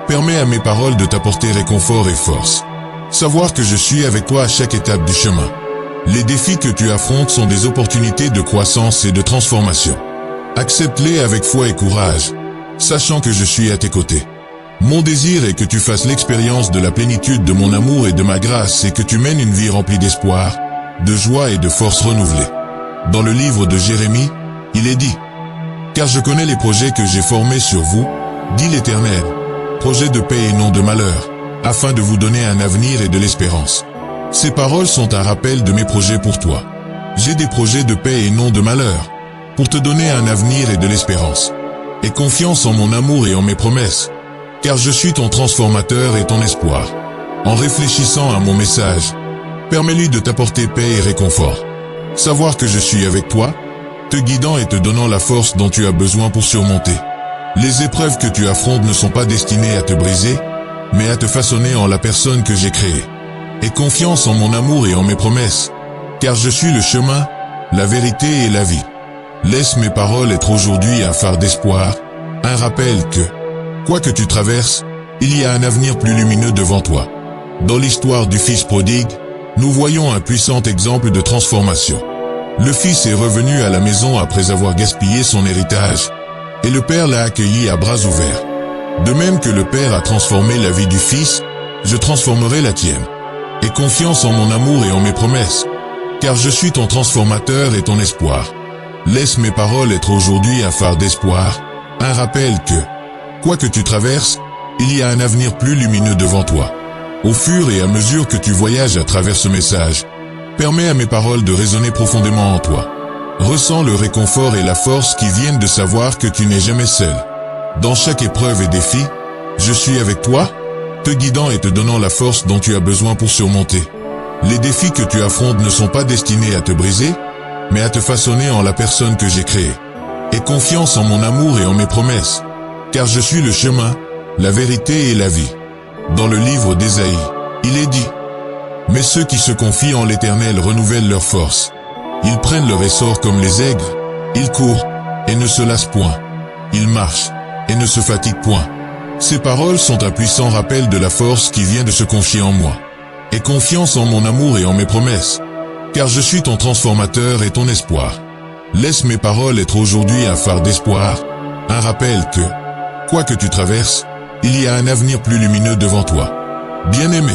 Speaker 1: permets à mes paroles de t'apporter réconfort et force. Savoir que je suis avec toi à chaque étape du chemin. Les défis que tu affrontes sont des opportunités de croissance et de transformation. Accepte-les avec foi et courage, sachant que je suis à tes côtés. Mon désir est que tu fasses l'expérience de la plénitude de mon amour et de ma grâce et que tu mènes une vie remplie d'espoir, de joie et de force renouvelée. Dans le livre de Jérémie, il est dit, « Car je connais les projets que j'ai formés sur vous, dit l'Éternel, projets de paix et non de malheur, afin de vous donner un avenir et de l'espérance. » Ces paroles sont un rappel de mes projets pour toi. J'ai des projets de paix et non de malheur, pour te donner un avenir et de l'espérance. Aie confiance en mon amour et en mes promesses, car je suis ton transformateur et ton espoir. En réfléchissant à mon message, permets-lui de t'apporter paix et réconfort. Savoir que je suis avec toi, te guidant et te donnant la force dont tu as besoin pour surmonter. Les épreuves que tu affrontes ne sont pas destinées à te briser, mais à te façonner en la personne que j'ai créée. Aie confiance en mon amour et en mes promesses, car je suis le chemin, la vérité et la vie. Laisse mes paroles être aujourd'hui un phare d'espoir, un rappel que, quoi que tu traverses, il y a un avenir plus lumineux devant toi. Dans l'histoire du Fils prodigue, nous voyons un puissant exemple de transformation. Le Fils est revenu à la maison après avoir gaspillé son héritage, et le Père l'a accueilli à bras ouverts. De même que le Père a transformé la vie du Fils, je transformerai la tienne. Aie confiance en mon amour et en mes promesses, car je suis ton transformateur et ton espoir. Laisse mes paroles être aujourd'hui un phare d'espoir, un rappel que, quoi que tu traverses, il y a un avenir plus lumineux devant toi. Au fur et à mesure que tu voyages à travers ce message, permets à mes paroles de résonner profondément en toi. Ressens le réconfort et la force qui viennent de savoir que tu n'es jamais seul. Dans chaque épreuve et défi, je suis avec toi, te guidant et te donnant la force dont tu as besoin pour surmonter. Les défis que tu affrontes ne sont pas destinés à te briser, mais à te façonner en la personne que j'ai créée. Aie confiance en mon amour et en mes promesses, car je suis le chemin, la vérité et la vie. Dans le livre d'Ésaïe, il est dit, « Mais ceux qui se confient en l'Éternel renouvellent leur force. Ils prennent leur essor comme les aigles, ils courent et ne se lassent point. Ils marchent et ne se fatiguent point. » Ces paroles sont un puissant rappel de la force qui vient de se confier en moi. Aie confiance en mon amour et en mes promesses, car je suis ton transformateur et ton espoir. Laisse mes paroles être aujourd'hui un phare d'espoir, un rappel que, quoi que tu traverses, il y a un avenir plus lumineux devant toi. Bien-aimé,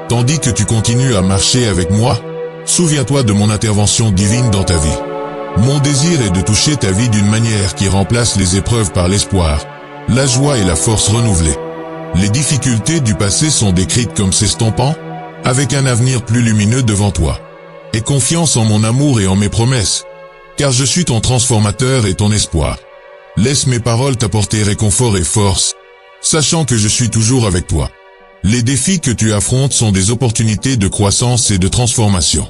Speaker 1: tandis que tu continues à marcher avec moi, souviens-toi de mon intervention divine dans ta vie. Mon désir est de toucher ta vie d'une manière qui remplace les épreuves par l'espoir, la joie et la force renouvelée. Les difficultés du passé sont décrites comme s'estompant, avec un avenir plus lumineux devant toi. Aie confiance en mon amour et en mes promesses, car je suis ton transformateur et ton espoir. Laisse mes paroles t'apporter réconfort et force, sachant que je suis toujours avec toi. Les défis que tu affrontes sont des opportunités de croissance et de transformation.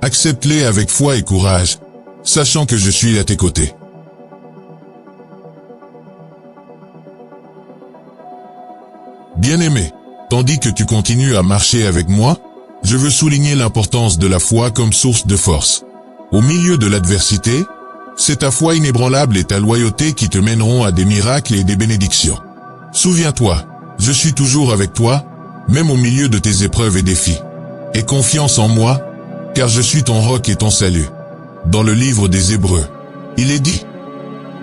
Speaker 1: Accepte-les avec foi et courage, sachant que je suis à tes côtés. Bien-aimé, tandis que tu continues à marcher avec moi, je veux souligner l'importance de la foi comme source de force. Au milieu de l'adversité, c'est ta foi inébranlable et ta loyauté qui te mèneront à des miracles et des bénédictions. Souviens-toi, je suis toujours avec toi, même au milieu de tes épreuves et défis. Aie confiance en moi, car je suis ton roc et ton salut. Dans le livre des Hébreux, il est dit: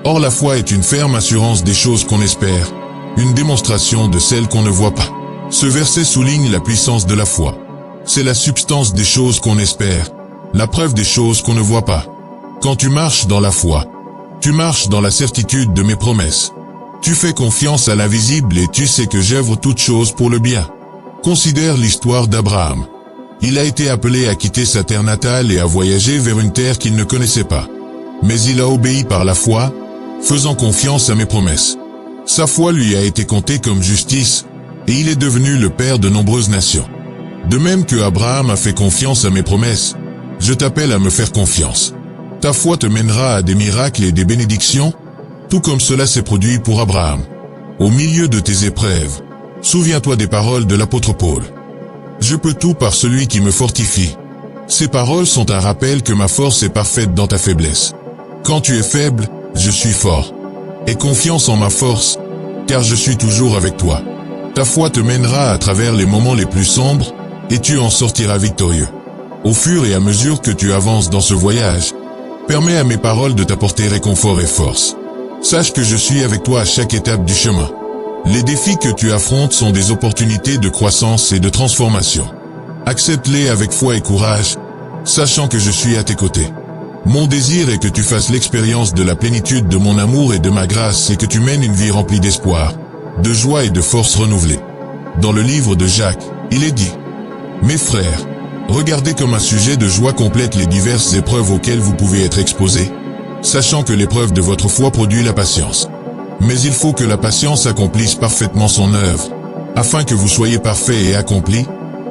Speaker 1: Or la foi est une ferme assurance des choses qu'on espère, une démonstration de celles qu'on ne voit pas. Ce verset souligne la puissance de la foi. C'est la substance des choses qu'on espère, la preuve des choses qu'on ne voit pas. Quand tu marches dans la foi, tu marches dans la certitude de mes promesses. Tu fais confiance à l'invisible et tu sais que j'œuvre toutes choses pour le bien. Considère l'histoire d'Abraham. Il a été appelé à quitter sa terre natale et à voyager vers une terre qu'il ne connaissait pas. Mais il a obéi par la foi, faisant confiance à mes promesses. Sa foi lui a été comptée comme justice, et il est devenu le père de nombreuses nations. De même que Abraham a fait confiance à mes promesses, je t'appelle à me faire confiance. Ta foi te mènera à des miracles et des bénédictions, tout comme cela s'est produit pour Abraham. Au milieu de tes épreuves, souviens-toi des paroles de l'apôtre Paul. Je peux tout par celui qui me fortifie. Ces paroles sont un rappel que ma force est parfaite dans ta faiblesse. Quand tu es faible, je suis fort. Aie confiance en ma force, car je suis toujours avec toi. Ta foi te mènera à travers les moments les plus sombres, et tu en sortiras victorieux. Au fur et à mesure que tu avances dans ce voyage, permets à mes paroles de t'apporter réconfort et force. Sache que je suis avec toi à chaque étape du chemin. Les défis que tu affrontes sont des opportunités de croissance et de transformation. Accepte-les avec foi et courage, sachant que je suis à tes côtés. Mon désir est que tu fasses l'expérience de la plénitude de mon amour et de ma grâce et que tu mènes une vie remplie d'espoir, de joie et de force renouvelée. Dans le livre de Jacques, il est dit: Mes frères, regardez comme un sujet de joie complète les diverses épreuves auxquelles vous pouvez être exposés, sachant que l'épreuve de votre foi produit la patience. Mais il faut que la patience accomplisse parfaitement son œuvre, afin que vous soyez parfaits et accomplis,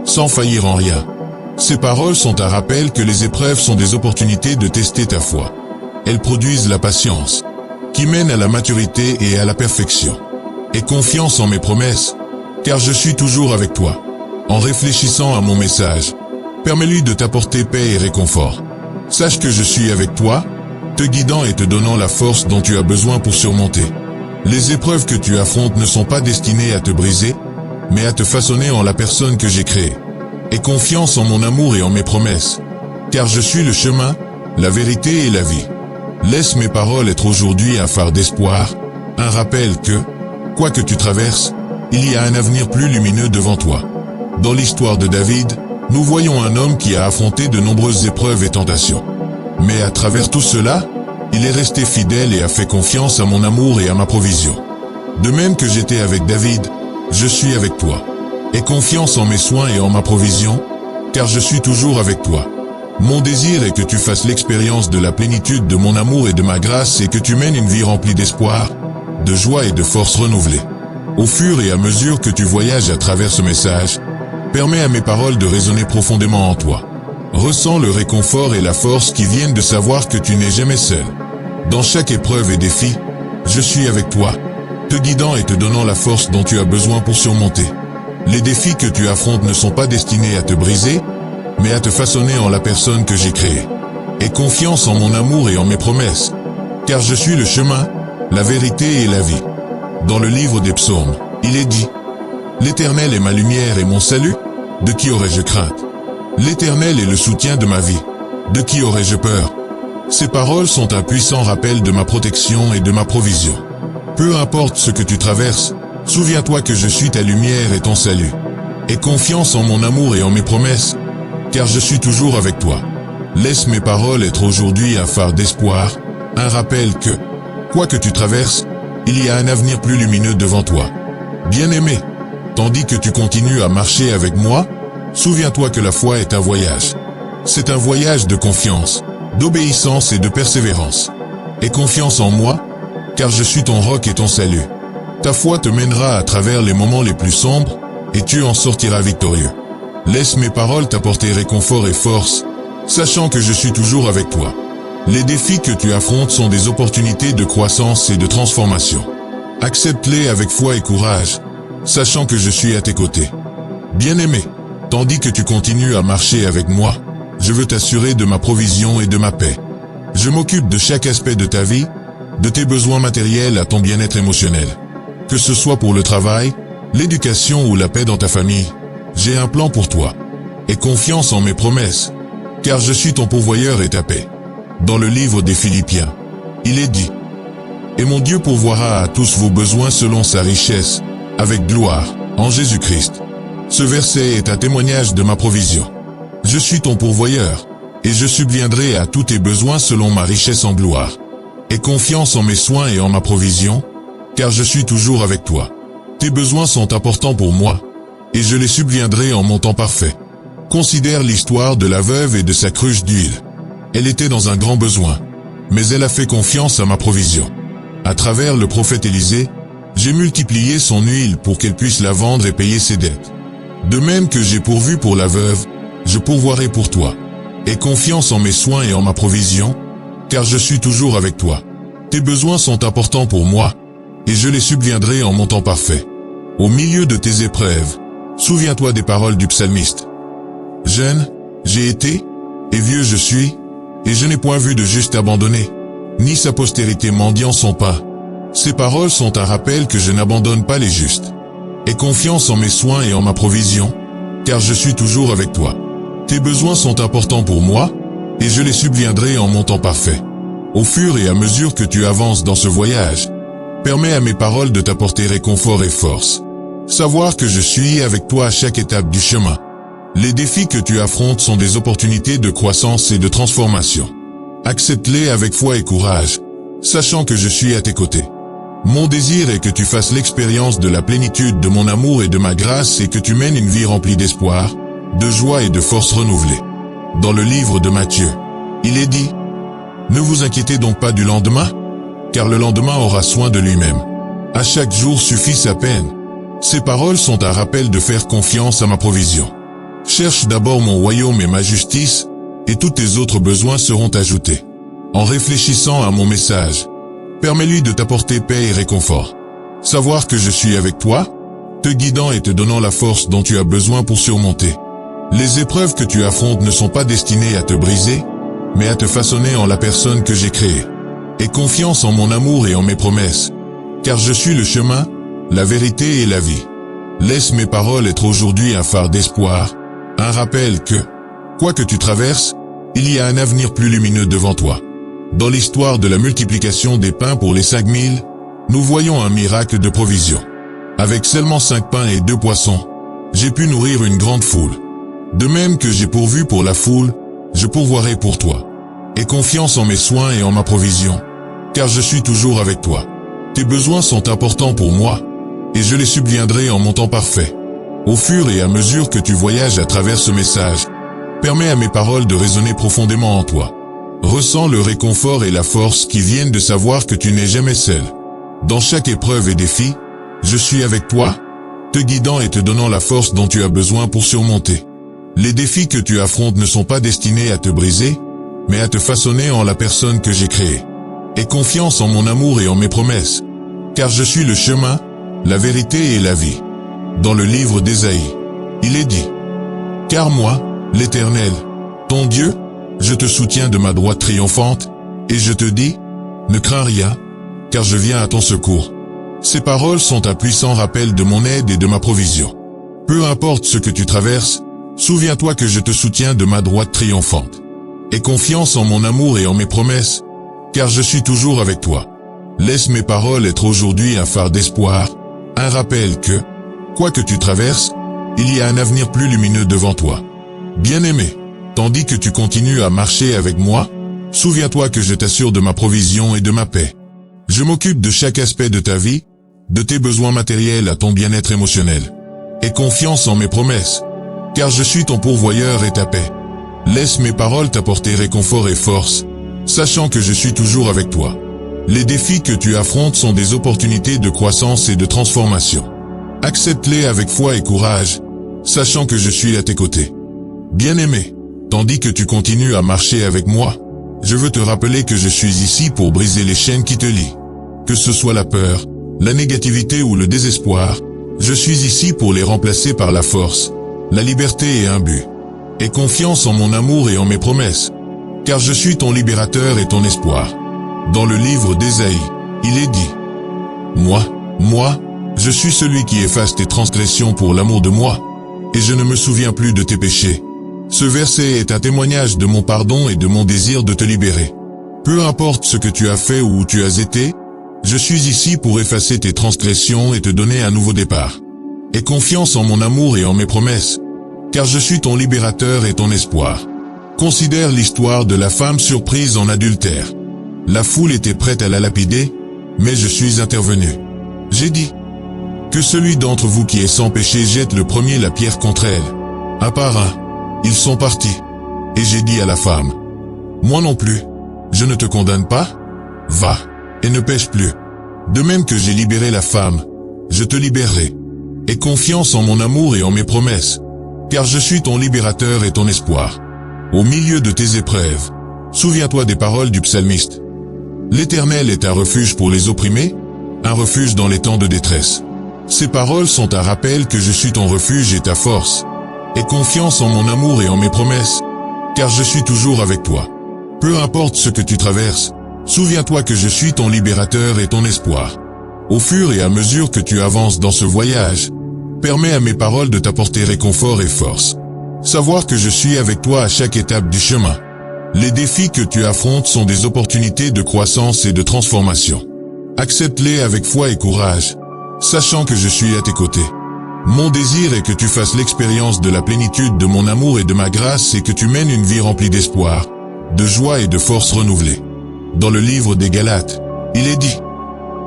Speaker 1: sans faillir en rien. Ces paroles sont un rappel que les épreuves sont des opportunités de tester ta foi. Elles produisent la patience, qui mène à la maturité et à la perfection. Aie confiance en mes promesses, car je suis toujours avec toi. En réfléchissant à mon message, permets-lui de t'apporter paix et réconfort. Sache que je suis avec toi, te guidant et te donnant la force dont tu as besoin pour surmonter. Les épreuves que tu affrontes ne sont pas destinées à te briser, mais à te façonner en la personne que j'ai créée. Aie confiance en mon amour et en mes promesses, car je suis le chemin, la vérité et la vie. Laisse mes paroles être aujourd'hui un phare d'espoir, un rappel que, quoi que tu traverses, il y a un avenir plus lumineux devant toi. Dans l'histoire de David, nous voyons un homme qui a affronté de nombreuses épreuves et tentations. Mais à travers tout cela, il est resté fidèle et a fait confiance à mon amour et à ma provision. De même que j'étais avec David, je suis avec toi. Aie confiance en mes soins et en ma provision, car je suis toujours avec toi. Mon désir est que tu fasses l'expérience de la plénitude de mon amour et de ma grâce et que tu mènes une vie remplie d'espoir, de joie et de force renouvelée. Au fur et à mesure que tu voyages à travers ce message, permets à mes paroles de résonner profondément en toi. Ressens le réconfort et la force qui viennent de savoir que tu n'es jamais seul. Dans chaque épreuve et défi, je suis avec toi, te guidant et te donnant la force dont tu as besoin pour surmonter. Les défis que tu affrontes ne sont pas destinés à te briser, mais à te façonner en la personne que j'ai créée. Aie confiance en mon amour et en mes promesses, car je suis le chemin, la vérité et la vie. Dans le livre des psaumes, il est dit: L'Éternel est ma lumière et mon salut, de qui aurais-je crainte? L'Éternel est le soutien de ma vie, de qui aurais-je peur? Ces paroles sont un puissant rappel de ma protection et de ma provision. Peu importe ce que tu traverses, souviens-toi que je suis ta lumière et ton salut. Aie confiance en mon amour et en mes promesses, car je suis toujours avec toi. Laisse mes paroles être aujourd'hui un phare d'espoir, un rappel que, quoi que tu traverses, il y a un avenir plus lumineux devant toi. Bien-aimé, tandis que tu continues à marcher avec moi, souviens-toi que la foi est un voyage. C'est un voyage de confiance, d'obéissance et de persévérance. Aie confiance en moi, car je suis ton roc et ton salut. Ta foi te mènera à travers les moments les plus sombres, et tu en sortiras victorieux. Laisse mes paroles t'apporter réconfort et force, sachant que je suis toujours avec toi. Les défis que tu affrontes sont des opportunités de croissance et de transformation. Accepte-les avec foi et courage, sachant que je suis à tes côtés. Bien-aimé, tandis que tu continues à marcher avec moi, je veux t'assurer de ma provision et de ma paix. Je m'occupe de chaque aspect de ta vie, de tes besoins matériels à ton bien-être émotionnel. Que ce soit pour le travail, l'éducation ou la paix dans ta famille, j'ai un plan pour toi. Aie confiance en mes promesses, car je suis ton pourvoyeur et ta paix. Dans le livre des Philippiens, il est dit: « Et mon Dieu pourvoira à tous vos besoins selon sa richesse, avec gloire, en Jésus-Christ. » Ce verset est un témoignage de ma provision. Je suis ton pourvoyeur, et je subviendrai à tous tes besoins selon ma richesse en gloire. Aie confiance en mes soins et en ma provision, car je suis toujours avec toi. Tes besoins sont importants pour moi, et je les subviendrai en mon temps parfait. Considère l'histoire de la veuve et de sa cruche d'huile. Elle était dans un grand besoin, mais elle a fait confiance à ma provision. À travers le prophète Élisée, j'ai multiplié son huile pour qu'elle puisse la vendre et payer ses dettes. De même que j'ai pourvu pour la veuve, je pourvoirai pour toi. Aie confiance en mes soins et en ma provision, car je suis toujours avec toi. Tes besoins sont importants pour moi, et je les subviendrai en mon temps parfait. Au milieu de tes épreuves, souviens-toi des paroles du psalmiste. Jeune, j'ai été, et vieux je suis, et je n'ai point vu de juste abandonné, ni sa postérité mendiant son pain. Ces paroles sont un rappel que je n'abandonne pas les justes. Aie confiance en mes soins et en ma provision, car je suis toujours avec toi. Tes besoins sont importants pour moi, et je les subviendrai en mon temps parfait. Au fur et à mesure que tu avances dans ce voyage, permets à mes paroles de t'apporter réconfort et force. Savoir que je suis avec toi à chaque étape du chemin. Les défis que tu affrontes sont des opportunités de croissance et de transformation. Accepte-les avec foi et courage, sachant que je suis à tes côtés. Mon désir est que tu fasses l'expérience de la plénitude de mon amour et de ma grâce et que tu mènes une vie remplie d'espoir, de joie et de force renouvelée. Dans le livre de Matthieu, il est dit: « Ne vous inquiétez donc pas du lendemain, car le lendemain aura soin de lui-même. À chaque jour suffit sa peine. » Ces paroles sont un rappel de faire confiance à ma provision. Cherche d'abord mon royaume et ma justice, et tous tes autres besoins seront ajoutés. En réfléchissant à mon message, permets-lui de t'apporter paix et réconfort. Savoir que je suis avec toi, te guidant et te donnant la force dont tu as besoin pour surmonter. Les épreuves que tu affrontes ne sont pas destinées à te briser, mais à te façonner en la personne que j'ai créée. Aie confiance en mon amour et en mes promesses, car je suis le chemin, la vérité et la vie. Laisse mes paroles être aujourd'hui un phare d'espoir, un rappel que, quoi que tu traverses, il y a un avenir plus lumineux devant toi. Dans l'histoire de la multiplication des pains pour les 5000, nous voyons un miracle de provision. Avec seulement 5 pains et 2 poissons, j'ai pu nourrir une grande foule. De même que j'ai pourvu pour la foule, je pourvoirai pour toi. Aie confiance en mes soins et en ma provision, car je suis toujours avec toi. Tes besoins sont importants pour moi, et je les subviendrai en mon temps parfait. Au fur et à mesure que tu voyages à travers ce message, permets à mes paroles de résonner profondément en toi. Ressens le réconfort et la force qui viennent de savoir que tu n'es jamais seul. Dans chaque épreuve et défi, je suis avec toi, te guidant et te donnant la force dont tu as besoin pour surmonter. Les défis que tu affrontes ne sont pas destinés à te briser, mais à te façonner en la personne que j'ai créée. Aie confiance en mon amour et en mes promesses, car je suis le chemin, la vérité et la vie. Dans le livre d'Ésaïe, il est dit: « Car moi, l'Éternel, ton Dieu, je te soutiens de ma droite triomphante, et je te dis, ne crains rien, car je viens à ton secours. » Ces paroles sont un puissant rappel de mon aide et de ma provision. Peu importe ce que tu traverses, souviens-toi que je te soutiens de ma droite triomphante. Aie confiance en mon amour et en mes promesses, car je suis toujours avec toi. Laisse mes paroles être aujourd'hui un phare d'espoir, un rappel que, quoi que tu traverses, il y a un avenir plus lumineux devant toi. Bien-aimé, tandis que tu continues à marcher avec moi. Souviens-toi que je t'assure de ma provision et de ma paix. Je m'occupe de chaque aspect de ta vie, de tes besoins matériels à ton bien-être émotionnel. Aie confiance en mes promesses, car je suis ton pourvoyeur et ta paix. Laisse mes paroles t'apporter réconfort et force, sachant que je suis toujours avec toi. Les défis que tu affrontes sont des opportunités de croissance et de transformation. Accepte-les avec foi et courage, sachant que je suis à tes côtés. Bien-aimé, tandis que tu continues à marcher avec moi, je veux te rappeler que je suis ici pour briser les chaînes qui te lient. Que ce soit la peur, la négativité ou le désespoir, je suis ici pour les remplacer par la force, la liberté et un but. Aie confiance en mon amour et en mes promesses, car je suis ton libérateur et ton espoir. Dans le livre d'Ésaïe, il est dit: Moi, je suis celui qui efface tes transgressions pour l'amour de moi, et je ne me souviens plus de tes péchés. Ce verset est un témoignage de mon pardon et de mon désir de te libérer. Peu importe ce que tu as fait ou où tu as été, je suis ici pour effacer tes transgressions et te donner un nouveau départ. Aie confiance en mon amour et en mes promesses, car je suis ton libérateur et ton espoir. Considère l'histoire de la femme surprise en adultère. La foule était prête à la lapider, mais je suis intervenu. J'ai dit: que celui d'entre vous qui est sans péché jette le premier la pierre contre elle. Un par un, ils sont partis. Et j'ai dit à la femme: moi non plus, je ne te condamne pas. Va, et ne pêche plus. De même que j'ai libéré la femme, je te libérerai. Aie confiance en mon amour et en mes promesses, car je suis ton libérateur et ton espoir. Au milieu de tes épreuves, souviens-toi des paroles du psalmiste. L'Éternel est un refuge pour les opprimés, un refuge dans les temps de détresse. Ces paroles sont un rappel que je suis ton refuge et ta force. Aie confiance en mon amour et en mes promesses, car je suis toujours avec toi. Peu importe ce que tu traverses, souviens-toi que je suis ton libérateur et ton espoir. Au fur et à mesure que tu avances dans ce voyage, permets à mes paroles de t'apporter réconfort et force. Savoir que je suis avec toi à chaque étape du chemin. Les défis que tu affrontes sont des opportunités de croissance et de transformation. Accepte-les avec foi et courage, sachant que je suis à tes côtés. Mon désir est que tu fasses l'expérience de la plénitude de mon amour et de ma grâce et que tu mènes une vie remplie d'espoir, de joie et de force renouvelée. Dans le livre des Galates, il est dit: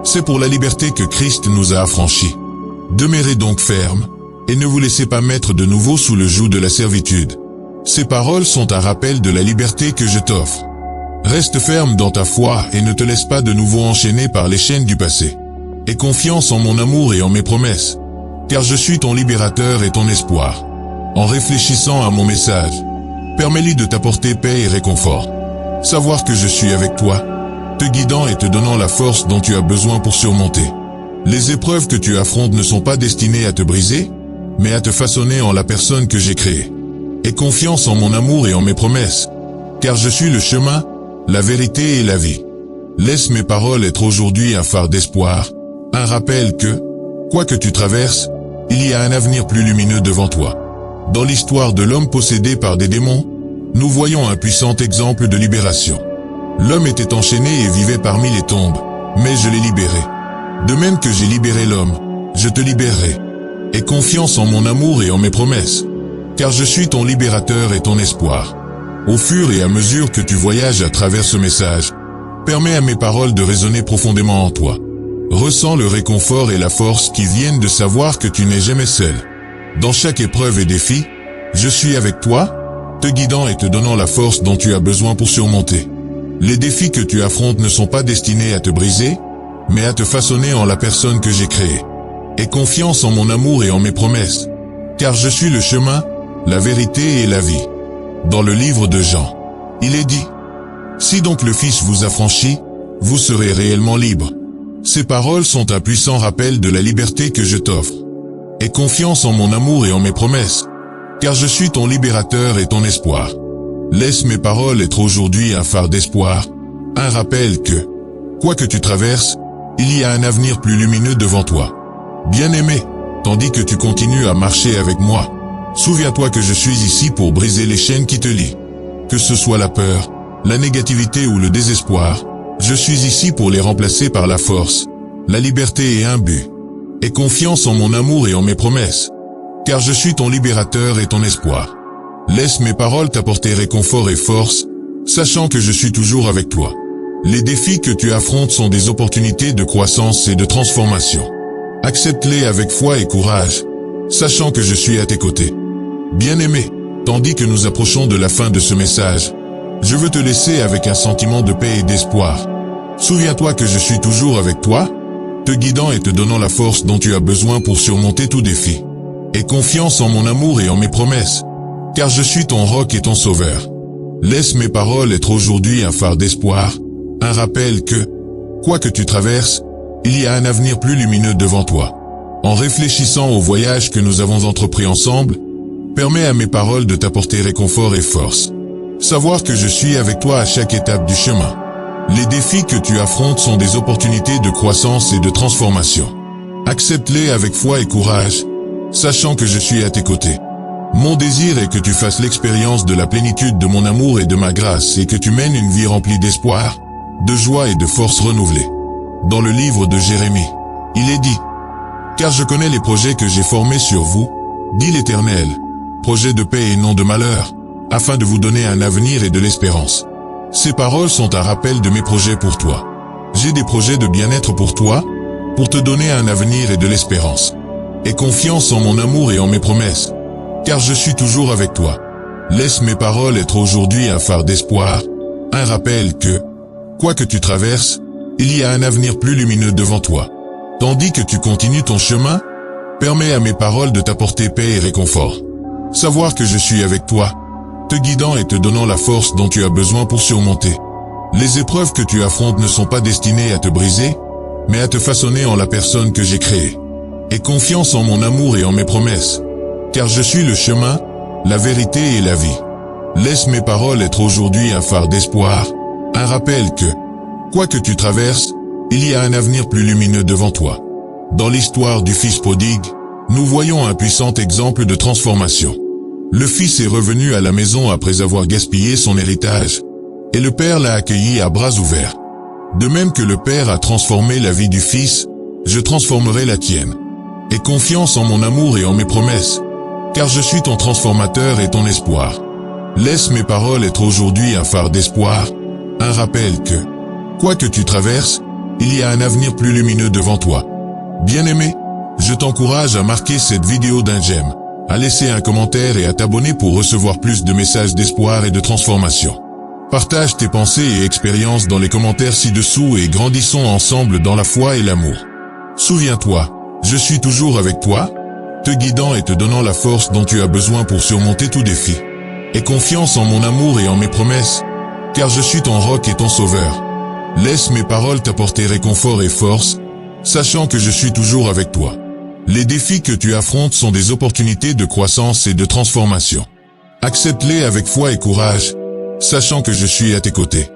Speaker 1: c'est pour la liberté que Christ nous a affranchis. Demeurez donc fermes, et ne vous laissez pas mettre de nouveau sous le joug de la servitude. Ces paroles sont un rappel de la liberté que je t'offre. Reste ferme dans ta foi et ne te laisse pas de nouveau enchaîner par les chaînes du passé. Aie confiance en mon amour et en mes promesses, car je suis ton libérateur et ton espoir. En réfléchissant à mon message, permets-lui de t'apporter paix et réconfort. Savoir que je suis avec toi, te guidant et te donnant la force dont tu as besoin pour surmonter. Les épreuves que tu affrontes ne sont pas destinées à te briser, mais à te façonner en la personne que j'ai créée. Aie confiance en mon amour et en mes promesses, car je suis le chemin, la vérité et la vie. Laisse mes paroles être aujourd'hui un phare d'espoir, un rappel que, quoi que tu traverses, il y a un avenir plus lumineux devant toi. Dans l'histoire de l'homme possédé par des démons, nous voyons un puissant exemple de libération. L'homme était enchaîné et vivait parmi les tombes, mais je l'ai libéré. De même que j'ai libéré l'homme, je te libérerai. Aie confiance en mon amour et en mes promesses, car je suis ton libérateur et ton espoir. Au fur et à mesure que tu voyages à travers ce message, permets à mes paroles de résonner profondément en toi. Ressens le réconfort et la force qui viennent de savoir que tu n'es jamais seul. Dans chaque épreuve et défi, je suis avec toi, te guidant et te donnant la force dont tu as besoin pour surmonter. Les défis que tu affrontes ne sont pas destinés à te briser, mais à te façonner en la personne que j'ai créée. Aie confiance en mon amour et en mes promesses, car je suis le chemin, la vérité et la vie. Dans le livre de Jean, il est dit: si donc le Fils vous affranchit, vous serez réellement libre. Ces paroles sont un puissant rappel de la liberté que je t'offre. Aie confiance en mon amour et en mes promesses, car je suis ton libérateur et ton espoir. Laisse mes paroles être aujourd'hui un phare d'espoir, un rappel que, quoi que tu traverses, il y a un avenir plus lumineux devant toi. Bien-aimé, tandis que tu continues à marcher avec moi, souviens-toi que je suis ici pour briser les chaînes qui te lient. Que ce soit la peur, la négativité ou le désespoir, je suis ici pour les remplacer par la force, la liberté et un but. Aie confiance en mon amour et en mes promesses, car je suis ton libérateur et ton espoir. Laisse mes paroles t'apporter réconfort et force, sachant que je suis toujours avec toi. Les défis que tu affrontes sont des opportunités de croissance et de transformation. Accepte-les avec foi et courage, sachant que je suis à tes côtés. Bien-aimé, tandis que nous approchons de la fin de ce message, je veux te laisser avec un sentiment de paix et d'espoir. Souviens-toi que je suis toujours avec toi, te guidant et te donnant la force dont tu as besoin pour surmonter tout défi. Aie confiance en mon amour et en mes promesses, car je suis ton roc et ton sauveur. Laisse mes paroles être aujourd'hui un phare d'espoir, un rappel que, quoi que tu traverses, il y a un avenir plus lumineux devant toi. En réfléchissant au voyage que nous avons entrepris ensemble, permets à mes paroles de t'apporter réconfort et force. Savoir que je suis avec toi à chaque étape du chemin. Les défis que tu affrontes sont des opportunités de croissance et de transformation. Accepte-les avec foi et courage, sachant que je suis à tes côtés. Mon désir est que tu fasses l'expérience de la plénitude de mon amour et de ma grâce et que tu mènes une vie remplie d'espoir, de joie et de force renouvelée. Dans le livre de Jérémie, il est dit « Car je connais les projets que j'ai formés sur vous, dit l'Éternel, projets de paix et non de malheur, afin de vous donner un avenir et de l'espérance. » Ces paroles sont un rappel de mes projets pour toi. J'ai des projets de bien-être pour toi, pour te donner un avenir et de l'espérance. Aie confiance en mon amour et en mes promesses, car je suis toujours avec toi. Laisse mes paroles être aujourd'hui un phare d'espoir, un rappel que, quoi que tu traverses, il y a un avenir plus lumineux devant toi. Tandis que tu continues ton chemin, permets à mes paroles de t'apporter paix et réconfort. Savoir que je suis avec toi, te guidant et te donnant la force dont tu as besoin pour surmonter. Les épreuves que tu affrontes ne sont pas destinées à te briser, mais à te façonner en la personne que j'ai créée. Aie confiance en mon amour et en mes promesses, car je suis le chemin, la vérité et la vie. Laisse mes paroles être aujourd'hui un phare d'espoir, un rappel que, quoi que tu traverses, il y a un avenir plus lumineux devant toi. Dans l'histoire du Fils prodigue, nous voyons un puissant exemple de transformation. Le fils est revenu à la maison après avoir gaspillé son héritage, et le père l'a accueilli à bras ouverts. De même que le père a transformé la vie du fils, je transformerai la tienne. Aie confiance en mon amour et en mes promesses, car je suis ton transformateur et ton espoir. Laisse mes paroles être aujourd'hui un phare d'espoir, un rappel que, quoi que tu traverses, il y a un avenir plus lumineux devant toi. Bien-aimé, je t'encourage à marquer cette vidéo d'un j'aime, à laisser un commentaire et à t'abonner pour recevoir plus de messages d'espoir et de transformation. Partage tes pensées et expériences dans les commentaires ci-dessous et grandissons ensemble dans la foi et l'amour. Souviens-toi, je suis toujours avec toi, te guidant et te donnant la force dont tu as besoin pour surmonter tout défi. Aie confiance en mon amour et en mes promesses, car je suis ton roc et ton sauveur. Laisse mes paroles t'apporter réconfort et force, sachant que je suis toujours avec toi. Les défis que tu affrontes sont des opportunités de croissance et de transformation. Accepte-les avec foi et courage, sachant que je suis à tes côtés.